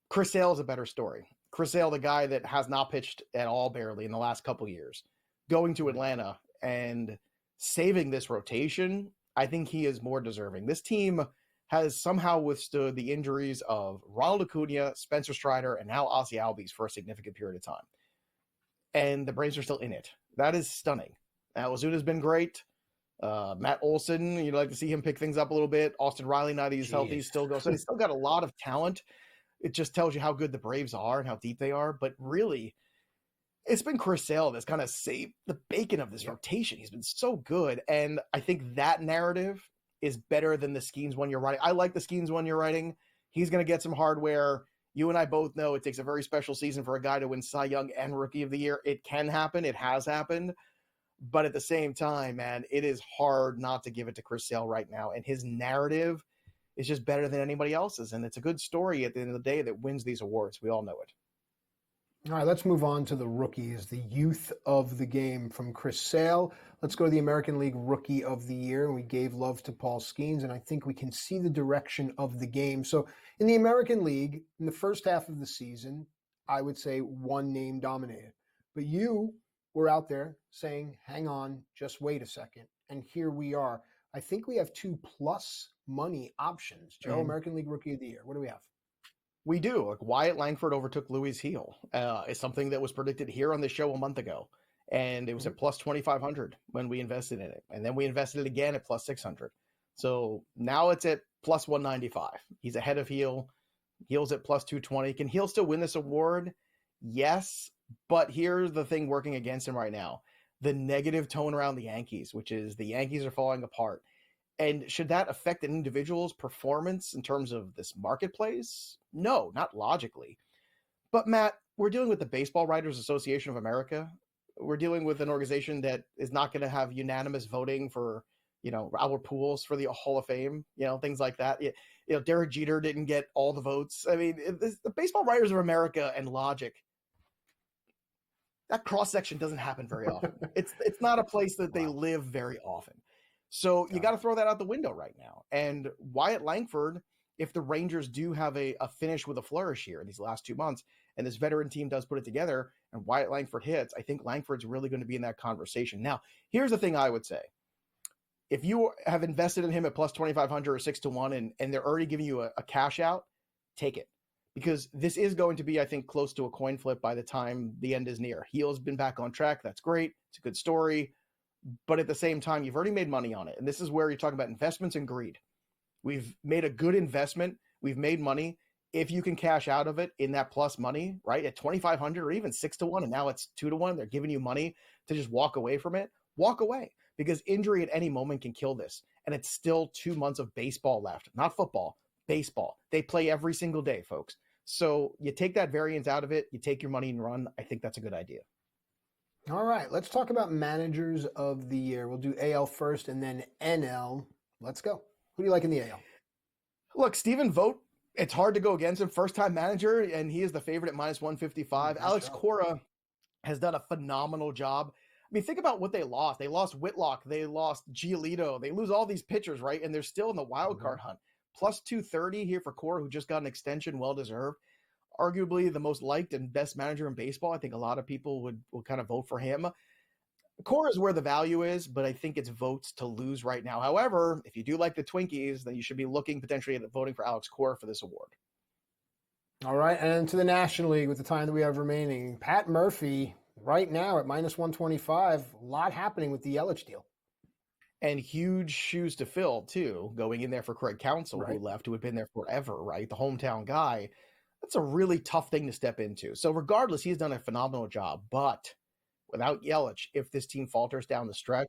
Chris Sale is a better story. Chris Sale, the guy that has not pitched at all barely in the last couple of years, going to Atlanta and saving this rotation. I think he is more deserving. This team has somehow withstood the injuries of Ronald Acuna, Spencer Strider, and now Ozzie Albies for a significant period of time. And the Braves are still in it. That is stunning. Now, Ozuna's been great. Matt Olson, you'd like to see him pick things up a little bit. Austin Riley, now that he's healthy, still goes. So he's still got a lot of talent. It just tells you how good the Braves are and how deep they are. But really, it's been Chris Sale that's kind of saved the bacon of this rotation. He's been so good. And I think that narrative is better than the Skeens one you're writing. I like the Skeens one you're writing. He's going to get some hardware. You and I both know it takes a very special season for a guy to win Cy Young and Rookie of the Year. It can happen. It has happened. But at the same time, man, it is hard not to give it to Chris Sale right now. And his narrative is just better than anybody else's. And it's a good story at the end of the day that wins these awards. We all know it. All right, let's move on to the rookies, the youth of the game from Chris Sale. Let's go to the American League Rookie of the Year. We gave love to Paul Skeens, and I think we can see the direction of the game. So in the American League, in the first half of the season, I would say one name dominated. But you were out there saying, hang on, just wait a second. And here we are. I think we have 2+ money options. Joe, American League Rookie of the Year. What do we have? We do. Like Wyatt Langford overtook Luis Heel. It's something that was predicted here on the show a month ago. And it was at plus 2,500 when we invested in it. And then we invested it again at plus 600. So now it's at plus 195. He's ahead of Heel. Heel's at plus 220. Can Heel still win this award? Yes. But here's the thing working against him right now. The negative tone around the Yankees, which is the Yankees are falling apart. And should that affect an individual's performance in terms of this marketplace? No, not logically. But Matt, we're dealing with the Baseball Writers Association of America. We're dealing with an organization that is not going to have unanimous voting for, Albert Pujols for the Hall of Fame, things like that. Derek Jeter didn't get all the votes. I mean, the Baseball Writers of America and logic, that cross-section doesn't happen very often. It's not a place that they live very often. So you got to throw that out the window right now. And Wyatt Langford, if the Rangers do have a finish with a flourish here in these last 2 months, and this veteran team does put it together, and Wyatt Langford hits, I think Langford's really going to be in that conversation. Now, here's the thing I would say. If you have invested in him at plus 2,500 or 6-1, and they're already giving you a cash out, take it. Because this is going to be, I think, close to a coin flip by the time the end is near. Heel's been back on track. That's great. It's a good story. But at the same time, you've already made money on it. And this is where you're talking about investments and greed. We've made a good investment. We've made money. If you can cash out of it in that plus money, right, at 2,500 or even 6-1, and now it's 2-1, they're giving you money to just walk away from it, walk away. Because injury at any moment can kill this. And it's still 2 months of baseball left. Not football, baseball. They play every single day, folks. So you take that variance out of it, you take your money and run. I think that's a good idea. All right, let's talk about managers of the year. We'll do AL first and then NL. Let's go. Who do you like in the AL? Look, Stephen Vogt, it's hard to go against him. First-time manager, and he is the favorite at minus 155. Alex Cora has done a phenomenal job. I mean, think about what they lost. They lost Whitlock. They lost Giolito. They lose all these pitchers, right? And they're still in the wild card hunt. Plus 230 here for Cora, who just got an extension, well-deserved. Arguably the most liked and best manager in baseball. I think a lot of people will kind of vote for him. Cora is where the value is, but I think it's votes to lose right now. However, if you do like the Twinkies, then you should be looking potentially at voting for Alex Cora for this award. All right, and to the National League with the time that we have remaining. Pat Murphy, right now at minus 125. A lot happening with the Yelich deal. And huge shoes to fill, too, going in there for Craig Counsell, who left, who had been there forever, right? The hometown guy. That's a really tough thing to step into. So regardless, he's done a phenomenal job. But without Yelich, if this team falters down the stretch,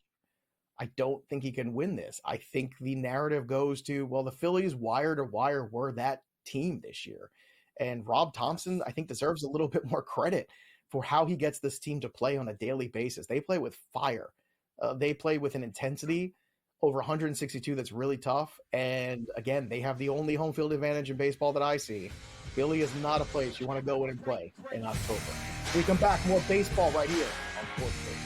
I don't think he can win this. I think the narrative goes to, well, the Phillies, wire to wire, were that team this year. And Rob Thompson, I think, deserves a little bit more credit for how he gets this team to play on a daily basis. They play with fire. They play with an intensity over 162 that's really tough. And again, they have the only home field advantage in baseball that I see. Philly is not a place you want to go in and play in October. We come back, more baseball right here on SportsGrid.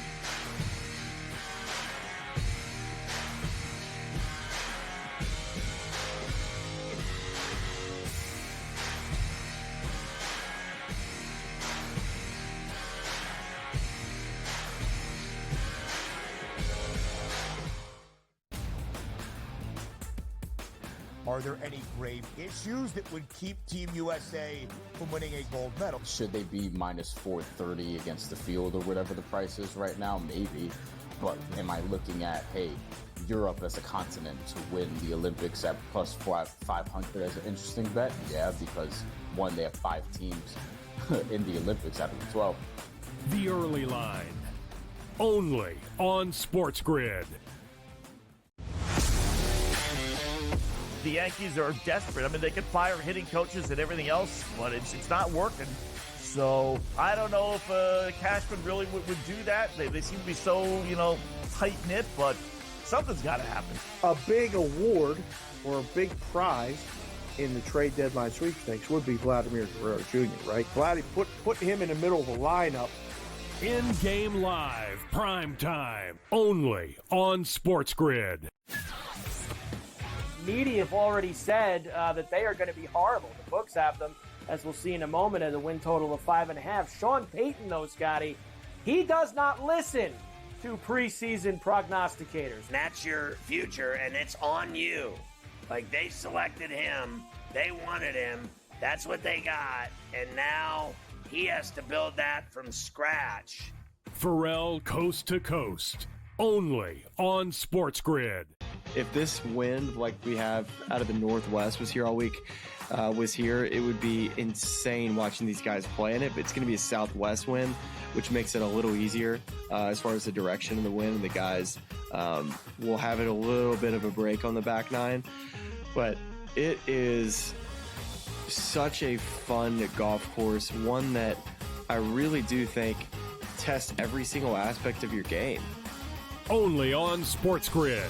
Are there any grave issues that would keep Team USA from winning a gold medal? Should they be minus 430 against the field or whatever the price is right now? Maybe. But am I looking at, hey, Europe as a continent to win the Olympics at plus 500 as an interesting bet? Yeah, because one, they have 5 teams in the Olympics out of the 12. The early line. Only on SportsGrid. The Yankees are desperate. I mean, they could fire hitting coaches and everything else, but it's not working. So I don't know if Cashman really would do that. They seem to be so, tight-knit, but something's got to happen. A big award or a big prize in the trade deadline sweepstakes would be Vladimir Guerrero Jr., right? Vladdy, put him in the middle of the lineup. In-game live, prime time, only on SportsGrid. Media have already said that they are going to be horrible. The books have them, as we'll see in a moment, at a win total of 5.5. Sean Payton, though, Scotty, he does not listen to preseason prognosticators. That's your future, and it's on you. Like, they selected him. They wanted him. That's what they got. And now he has to build that from scratch. Pharrell Coast to Coast, only on SportsGrid. If this wind, like we have out of the Northwest, was here all week, it would be insane watching these guys play in it. But it's going to be a southwest wind, which makes it a little easier as far as the direction of the wind. The guys will have it a little bit of a break on the back nine. But it is such a fun golf course, one that I really do think tests every single aspect of your game. Only on SportsGrid.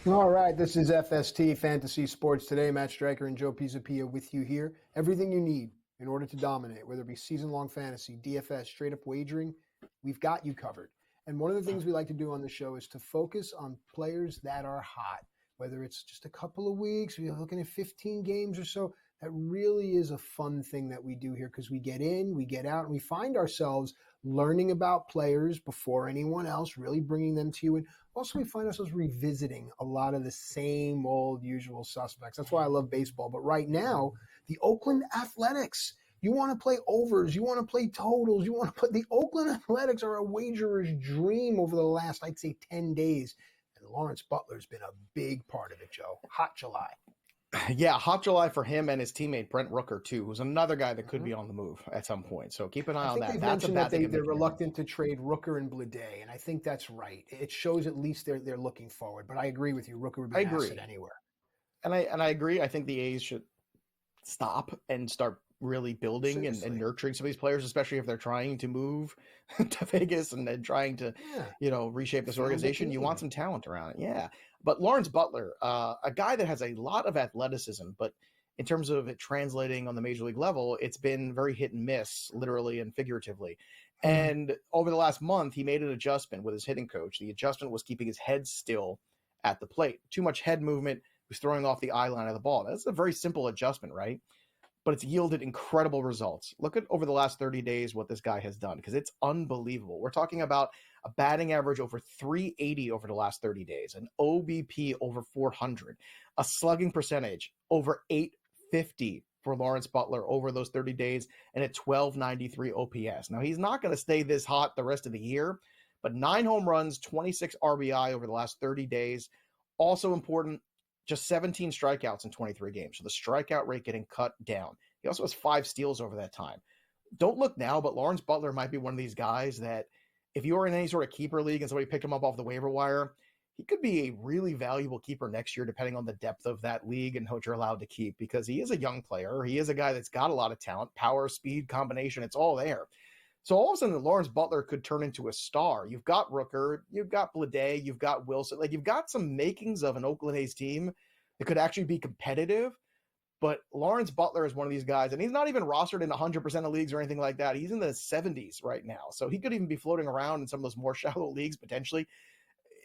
All right, this is FST Fantasy Sports Today. Matt Striker and Joe Pisapia with you here. Everything you need in order to dominate, whether it be season-long fantasy, DFS, straight-up wagering, we've got you covered. And one of the things we like to do on the show is to focus on players that are hot, whether it's just a couple of weeks, we're looking at 15 games or so. That really is a fun thing that we do here because we get in, we get out, and we find ourselves learning about players before anyone else, really bringing them to you. And also, we find ourselves revisiting a lot of the same old usual suspects. That's why I love baseball. But right now, the Oakland Athletics, you want to play overs, you want to play totals, you want to put the Oakland Athletics are a wagerer's dream over the last, I'd say, 10 days. And Lawrence Butler's been a big part of it, Joe. Hot July. Yeah, hot July for him and his teammate Brent Rooker, too, who's another guy that could be on the move at some point. So keep an eye on that. They've That's mentioned that they're reluctant to trade Rooker and Blade, and I think that's right. It shows at least they're looking forward. But I agree with you. Rooker would be an asset anywhere. And I agree. I think the A's should stop and start really building and nurturing some of these players, especially if they're trying to move to Vegas and then trying to, reshape this organization. You want some talent around it. Yeah. But Lawrence Butler, a guy that has a lot of athleticism, but in terms of it translating on the major league level, it's been very hit and miss, literally and figuratively. And over the last month, he made an adjustment with his hitting coach. The adjustment was keeping his head still at the plate. Too much head movement was throwing off the eye line of the ball. That's a very simple adjustment, right? But it's yielded incredible results. Look at over the last 30 days what this guy has done, because it's unbelievable. We're talking about a batting average over 380 over the last 30 days, an OBP over 400, a slugging percentage over 850 for Lawrence Butler over those 30 days, and a 1293 OPS. Now, he's not going to stay this hot the rest of the year, but 9 home runs, 26 RBI over the last 30 days. Also important, just 17 strikeouts in 23 games. So the strikeout rate getting cut down. He also has 5 steals over that time. Don't look now, but Lawrence Butler might be one of these guys that if you were in any sort of keeper league and somebody picked him up off the waiver wire, he could be a really valuable keeper next year, depending on the depth of that league and what you're allowed to keep, because he is a young player. He is a guy that's got a lot of talent, power, speed, combination. It's all there. So all of a sudden, Lawrence Butler could turn into a star. You've got Rooker, you've got Blade, you've got Wilson. Like, you've got some makings of an Oakland A's team that could actually be competitive. But Lawrence Butler is one of these guys, and he's not even rostered in 100% of leagues or anything like that. He's in the 70s right now. So he could even be floating around in some of those more shallow leagues potentially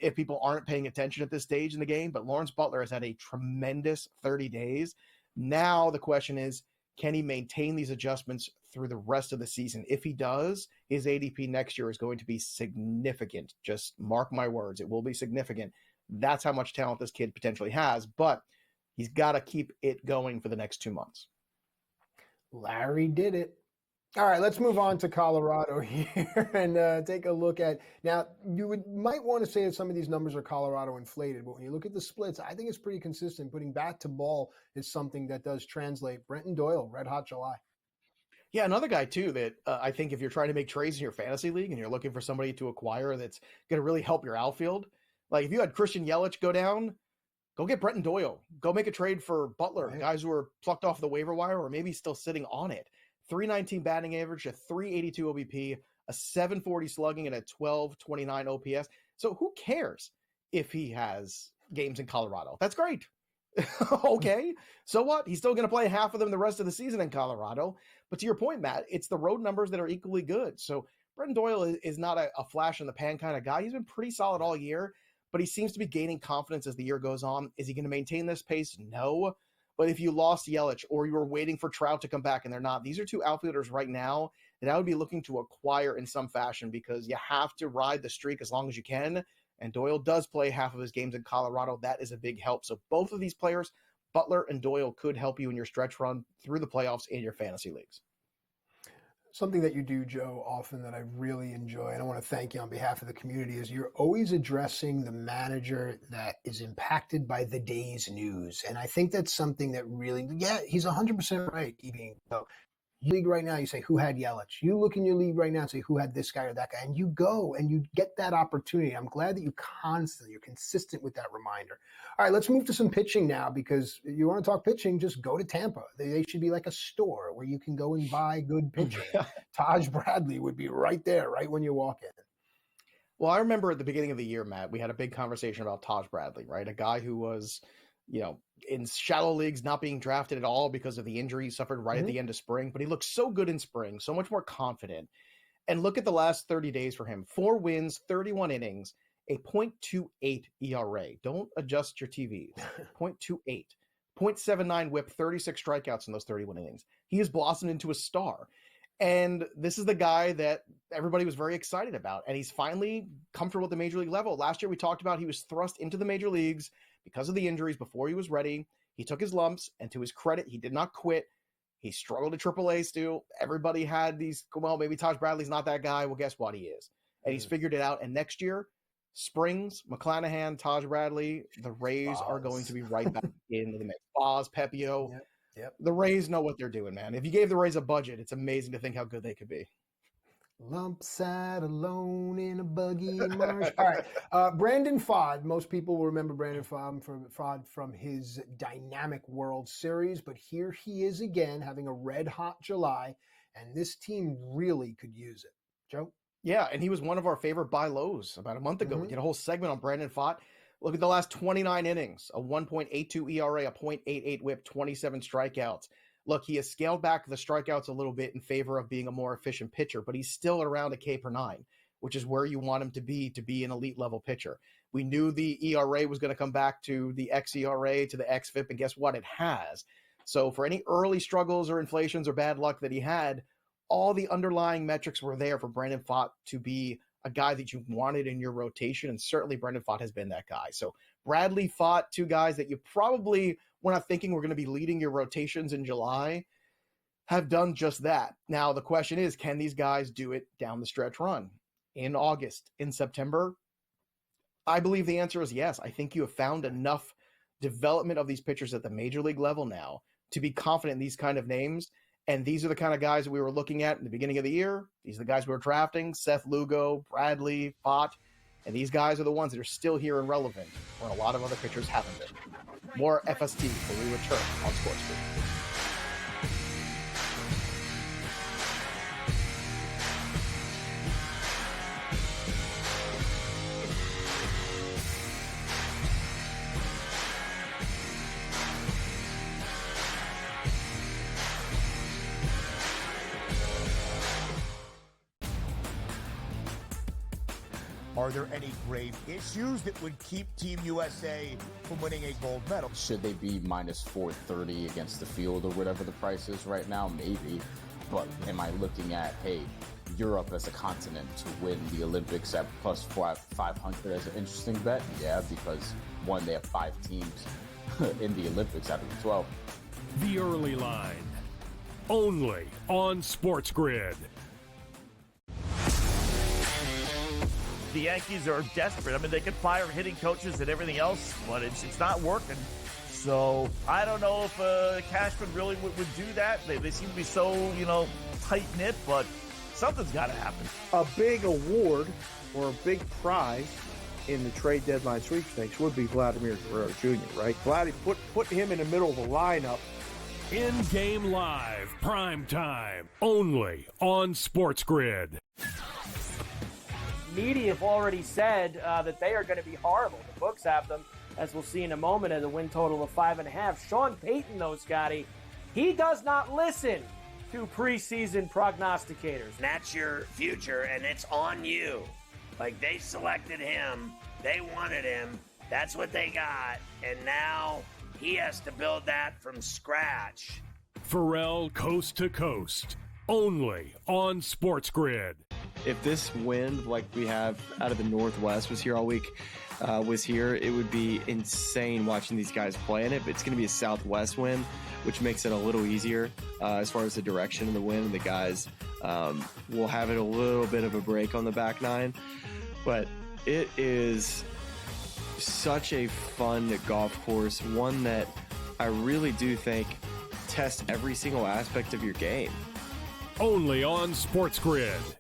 if people aren't paying attention at this stage in the game. But Lawrence Butler has had a tremendous 30 days. Now the question is, can he maintain these adjustments through the rest of the season? If he does, his ADP next year is going to be significant. Just mark my words, it will be significant. That's how much talent this kid potentially has, but he's got to keep it going for the next 2 months. Larry did it. All right, let's move on to Colorado here and take a look at, now you might want to say that some of these numbers are Colorado inflated, but when you look at the splits, I think it's pretty consistent. Putting bat to ball is something that does translate. Brenton Doyle, red hot July. Yeah, another guy too that I think if you're trying to make trades in your fantasy league and you're looking for somebody to acquire that's going to really help your outfield, like if you had Christian Yelich go down, go get Brenton Doyle. Go make a trade for Butler, right. Guys who are plucked off the waiver wire or maybe still sitting on it. 319 batting average, a 382 OBP, a 740 slugging, and a 1229 OPS. So who cares if he has games in Colorado? That's great. Okay, so what? He's still going to play half of them the rest of the season in Colorado. But to your point, Matt, it's the road numbers that are equally good. So Brenton Doyle is not a flash in the pan kind of guy. He's been pretty solid all year, but he seems to be gaining confidence as the year goes on. Is he going to maintain this pace? No. But if you lost Yelich or you were waiting for Trout to come back and they're not, these are two outfielders right now that I would be looking to acquire in some fashion because you have to ride the streak as long as you can. And Doyle does play half of his games in Colorado. That is a big help. So both of these players, Butler and Doyle, could help you in your stretch run through the playoffs in your fantasy leagues. Something that you do, Joe, often that I really enjoy, and I want to thank you on behalf of the community, is you're always addressing the manager that is impacted by the day's news. And I think that's something that really, he's 100% right. You league right now, you say, who had Yelich? You look in your league right now and say, who had this guy or that guy? And you go and you get that opportunity. I'm glad that you're consistent with that reminder. All right, let's move to some pitching now, because you want to talk pitching, just go to Tampa. They should be like a store where you can go and buy good pitching. Taj Bradley would be right there, right when you walk in. Well, I remember at the beginning of the year, Matt, we had a big conversation about Taj Bradley, right? A guy who was, in shallow leagues, not being drafted at all because of the injury he suffered right at the end of spring. But he looked so good in spring, so much more confident. And look at the last 30 days for him. 4 wins, 31 innings, a .28 ERA. Don't adjust your TV. 0.28. 0.79 whip, 36 strikeouts in those 31 innings. He has blossomed into a star. And this is the guy that everybody was very excited about. And he's finally comfortable at the major league level. Last year we talked about he was thrust into the major leagues because of the injuries before he was ready. He took his lumps, and to his credit, he did not quit. He struggled at AAA still. Everybody had these, well, maybe Taj Bradley's not that guy. Well, guess what? He is. And he's figured it out. And next year, Springs, McClanahan, Taj Bradley, the Rays are going to be right back into the mix. Boz, Pepio. Yep. The Rays know what they're doing, man. If you gave the Rays a budget, it's amazing to think how good they could be. Lump sat alone in a buggy in March. All right. Brandon Pfaadt. Most people will remember Brandon Pfaadt from his dynamic World Series, but here he is again having a red-hot July, and this team really could use it. Joe? Yeah, and he was one of our favorite buy lows about a month ago. We did a whole segment on Brandon Pfaadt. Look at the last 29 innings, a 1.82 ERA, a 0.88 whip, 27 strikeouts. Look, he has scaled back the strikeouts a little bit in favor of being a more efficient pitcher, but he's still at around a K per 9, which is where you want him to be an elite level pitcher. We knew the ERA was going to come back to the xERA, to the xFIP, and guess what? It has. So for any early struggles or inflations or bad luck that he had, all the underlying metrics were there for Brandon Pfaadt to be a guy that you wanted in your rotation, and certainly Brandon Pfaadt has been that guy. So Bradley, Pfaadt, two guys that you probably were not thinking were going to be leading your rotations in July, have done just that. Now, the question is, can these guys do it down the stretch run in August, in September? I believe the answer is yes. I think you have found enough development of these pitchers at the major league level now to be confident in these kind of names. And these are the kind of guys that we were looking at in the beginning of the year. These are the guys we were drafting: Seth Lugo, Bradley, Pfaadt. And these guys are the ones that are still here and relevant, when a lot of other pitchers haven't been. More FST when we return on SportsGrid. Are there any grave issues that would keep Team USA from winning a gold medal? Should they be minus 430 against the field or whatever the price is right now? Maybe. But am I looking at, hey, Europe as a continent to win the Olympics at plus 500 as an interesting bet? Yeah, because one, they have 5 teams in the Olympics out of the 12. The early line. Only on SportsGrid. The Yankees are desperate. I mean, they could fire hitting coaches and everything else, but it's not working. So I don't know if Cashman really would do that. They seem to be so, tight-knit, but something's got to happen. A big award or a big prize in the trade deadline sweepstakes would be Vladimir Guerrero Jr., right? Vladdy, put him in the middle of the lineup. In-game live, prime time, only on SportsGrid. Media have already said that they are going to be horrible. The books have them, as we'll see in a moment, at a win total of 5.5. Sean Payton, though, Scotty, he does not listen to preseason prognosticators. That's your future, and it's on you. Like, they selected him. They wanted him. That's what they got. And now he has to build that from scratch. Pharrell Coast to Coast, only on SportsGrid. If this wind like we have out of the Northwest was here all week, it would be insane watching these guys play in it. But it's going to be a southwest wind, which makes it a little easier as far as the direction of the wind. And the guys will have it a little bit of a break on the back nine. But it is such a fun golf course, one that I really do think tests every single aspect of your game. Only on SportsGrid.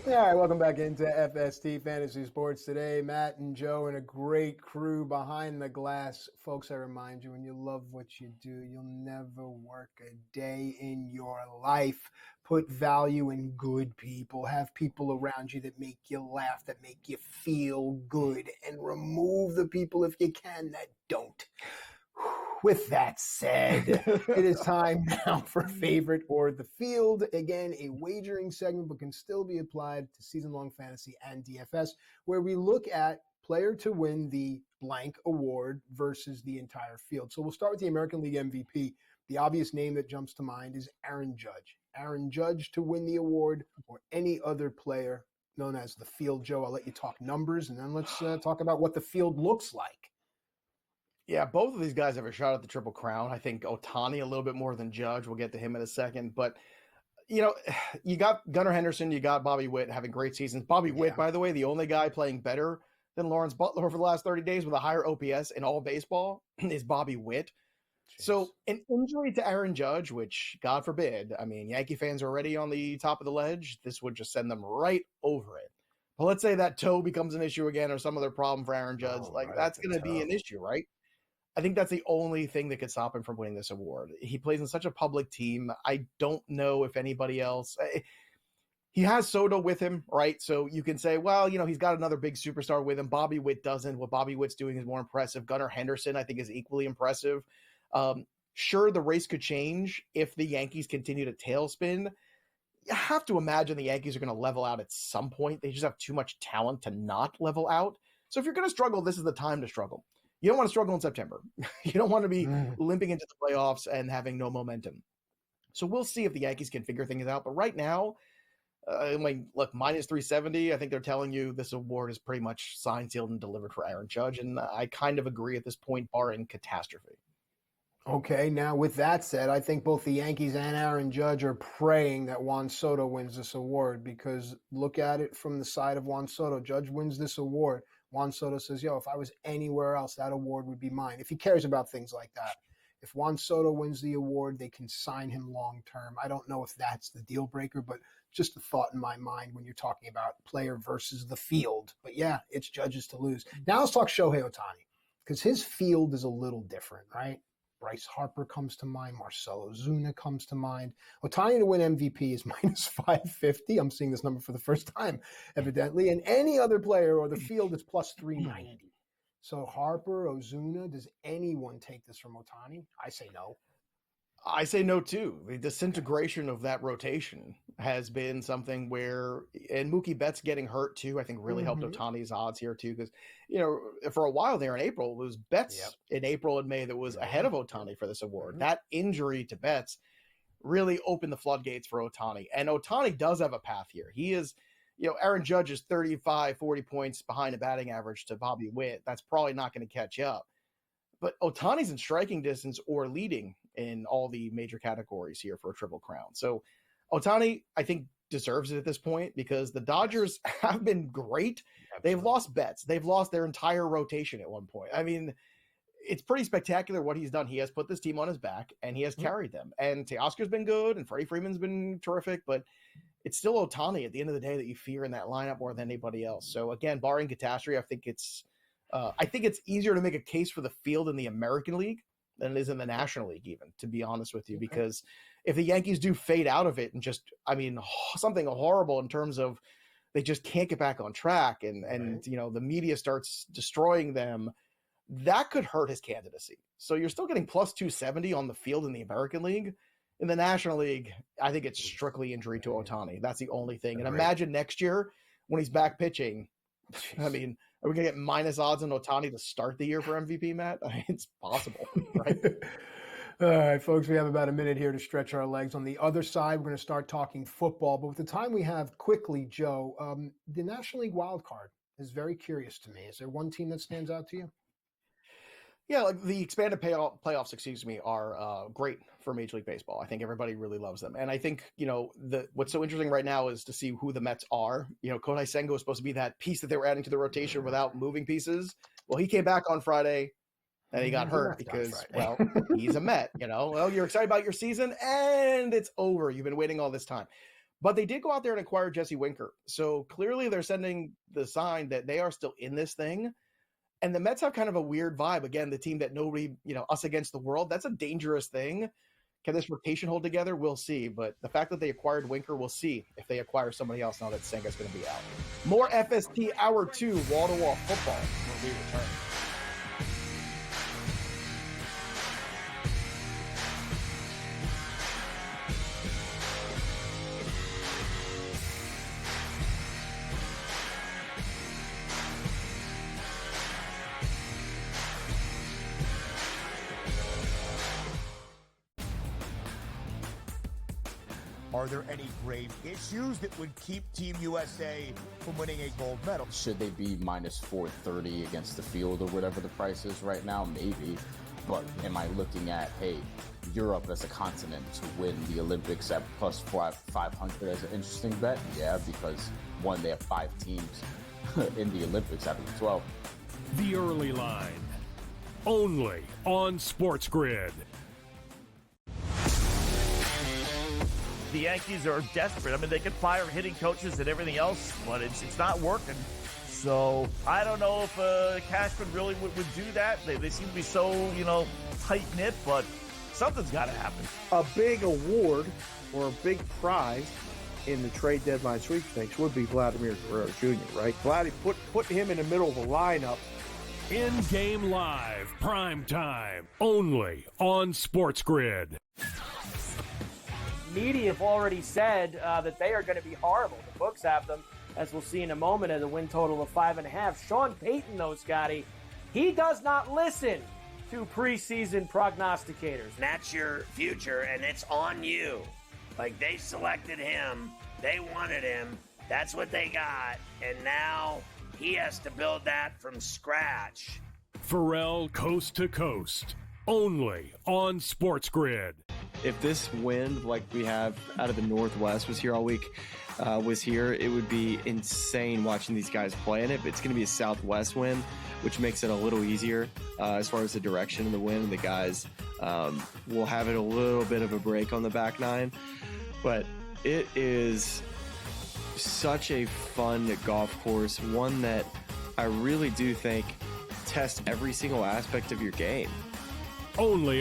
All right, welcome back into FST Fantasy Sports today. Matt and Joe and a great crew behind the glass. Folks, I remind you, when you love what you do, you'll never work a day in your life. Put value in good people. Have people around you that make you laugh, that make you feel good, and remove the people, if you can, that don't. With that said, it is time now for Favorite or the Field. Again, a wagering segment, but can still be applied to season-long fantasy and DFS, where we look at player to win the blank award versus the entire field. So we'll start with the American League MVP. The obvious name that jumps to mind is Aaron Judge. Aaron Judge to win the award, or any other player known as the field. Joe, I'll let you talk numbers, and then let's talk about what the field looks like. Yeah, both of these guys have a shot at the Triple Crown. I think Ohtani a little bit more than Judge. We'll get to him in a second. But, you got Gunnar Henderson, you got Bobby Witt having great seasons. Bobby Witt, by the way, the only guy playing better than Lawrence Butler over the last 30 days with a higher OPS in all baseball is Bobby Witt. Jeez. So an injury to Aaron Judge, which, God forbid, I mean, Yankee fans are already on the top of the ledge. This would just send them right over it. But let's say that toe becomes an issue again or some other problem for Aaron Judge. That's going to be an issue, right? I think that's the only thing that could stop him from winning this award. He plays in such a public team. I don't know if anybody else. He has Soto with him, right? So you can say, well, he's got another big superstar with him. Bobby Witt doesn't. What Bobby Witt's doing is more impressive. Gunnar Henderson, I think, is equally impressive. Sure, the race could change if the Yankees continue to tailspin. You have to imagine the Yankees are going to level out at some point. They just have too much talent to not level out. So if you're going to struggle, this is the time to struggle. You don't want to struggle in September. You don't want to be limping into the playoffs and having no momentum. So we'll see if the Yankees can figure things out. But right now, look, minus 370, I think they're telling you this award is pretty much signed, sealed, and delivered for Aaron Judge. And I kind of agree at this point, barring catastrophe. Okay, now with that said, I think both the Yankees and Aaron Judge are praying that Juan Soto wins this award, because look at it from the side of Juan Soto. Judge wins this award. Juan Soto says, if I was anywhere else, that award would be mine. If he cares about things like that. If Juan Soto wins the award, they can sign him long-term. I don't know if that's the deal breaker, but just a thought in my mind when you're talking about player versus the field. But yeah, it's Judge's to lose. Now let's talk Shohei Ohtani, because his field is a little different, right? Bryce Harper comes to mind. Marcell Ozuna comes to mind. Ohtani to win MVP is minus 550. I'm seeing this number for the first time, evidently. And any other player or the field is plus 390. So Harper, Ozuna, does anyone take this from Ohtani? I say no. I say no too. The disintegration of that rotation has been something where, and Mookie Betts getting hurt too, I think really helped Ohtani's odds here too. Because, for a while there in April, it was Betts in April and May that was ahead of Ohtani for this award. That injury to Betts really opened the floodgates for Ohtani. And Ohtani does have a path here. He is, Aaron Judge is 35, 40 points behind a batting average to Bobby Witt. That's probably not going to catch up. But Ohtani's in striking distance or leading in all the major categories here for a Triple Crown. So Ohtani, I think, deserves it at this point because the Dodgers have been great. They've lost Betts. They've lost their entire rotation at one point. I mean, it's pretty spectacular what he's done. He has put this team on his back, and he has carried them. And Teoscar's been good, and Freddie Freeman's been terrific, but it's still Ohtani at the end of the day that you fear in that lineup more than anybody else. So, again, barring catastrophe, I think it's easier to make a case for the field in the American League than it is in the National League, even, to be honest with you, because if the Yankees do fade out of it and just, something horrible in terms of they just can't get back on track and the media starts destroying them, that could hurt his candidacy. So you're still getting plus 270 on the field in the American League. In the National League, I think it's strictly injury to Ohtani. That's the only thing. And imagine next year when he's back pitching, are we going to get minus odds on Ohtani to start the year for MVP, Matt? It's possible, right? All right, folks, we have about a minute here to stretch our legs. On the other side, we're going to start talking football. But with the time we have, quickly, Joe, the National League wild card is very curious to me. Is there one team that stands out to you? Yeah, like the expanded playoffs, are great for Major League Baseball. I think everybody really loves them. And I think, what's so interesting right now is to see who the Mets are. Kodai Senga is supposed to be that piece that they were adding to the rotation without moving pieces. Well, he came back on Friday and he got hurt because, he's a Met, Well, you're excited about your season and it's over. You've been waiting all this time. But they did go out there and acquire Jesse Winker. So clearly they're sending the sign that they are still in this thing. And the Mets have kind of a weird vibe. Again, the team that nobody, us against the world, that's a dangerous thing. Can this rotation hold together? We'll see. But the fact that they acquired Winker, we'll see if they acquire somebody else now that Senga's going to be out. More FST Hour 2, wall-to-wall football when we return. Are there any grave issues that would keep Team USA from winning a gold medal? Should they be minus 430 against the field or whatever the price is right now? Maybe. But am I looking at, Europe as a continent to win the Olympics at plus 500 as an interesting bet? Yeah, because one, they have 5 teams in the Olympics out of the 12. The Early Line. Only on SportsGrid. The Yankees are desperate. They can fire hitting coaches and everything else, but it's not working. So I don't know if Cashman really would do that. They seem to be so, tight-knit, but something's got to happen. A big award or a big prize in the trade deadline sweepstakes would be Vladimir Guerrero Jr., right? Vladdy, put him in the middle of the lineup. In-game live, prime time, only on SportsGrid. Media have already said that they are going to be horrible. The books have them, as we'll see in a moment, at a win total of 5.5. Sean Payton, though, Scotty, he does not listen to preseason prognosticators. That's your future, and it's on you. They selected him. They wanted him. That's what they got. And now he has to build that from scratch. Pharrell Coast to Coast, only on SportsGrid. If this wind like we have out of the Northwest was here all week, it would be insane watching these guys play in it. But it's going to be a southwest wind, which makes it a little easier as far as the direction of the wind. The guys will have it a little bit of a break on the back nine. But it is such a fun golf course, one that I really do think tests every single aspect of your game. Only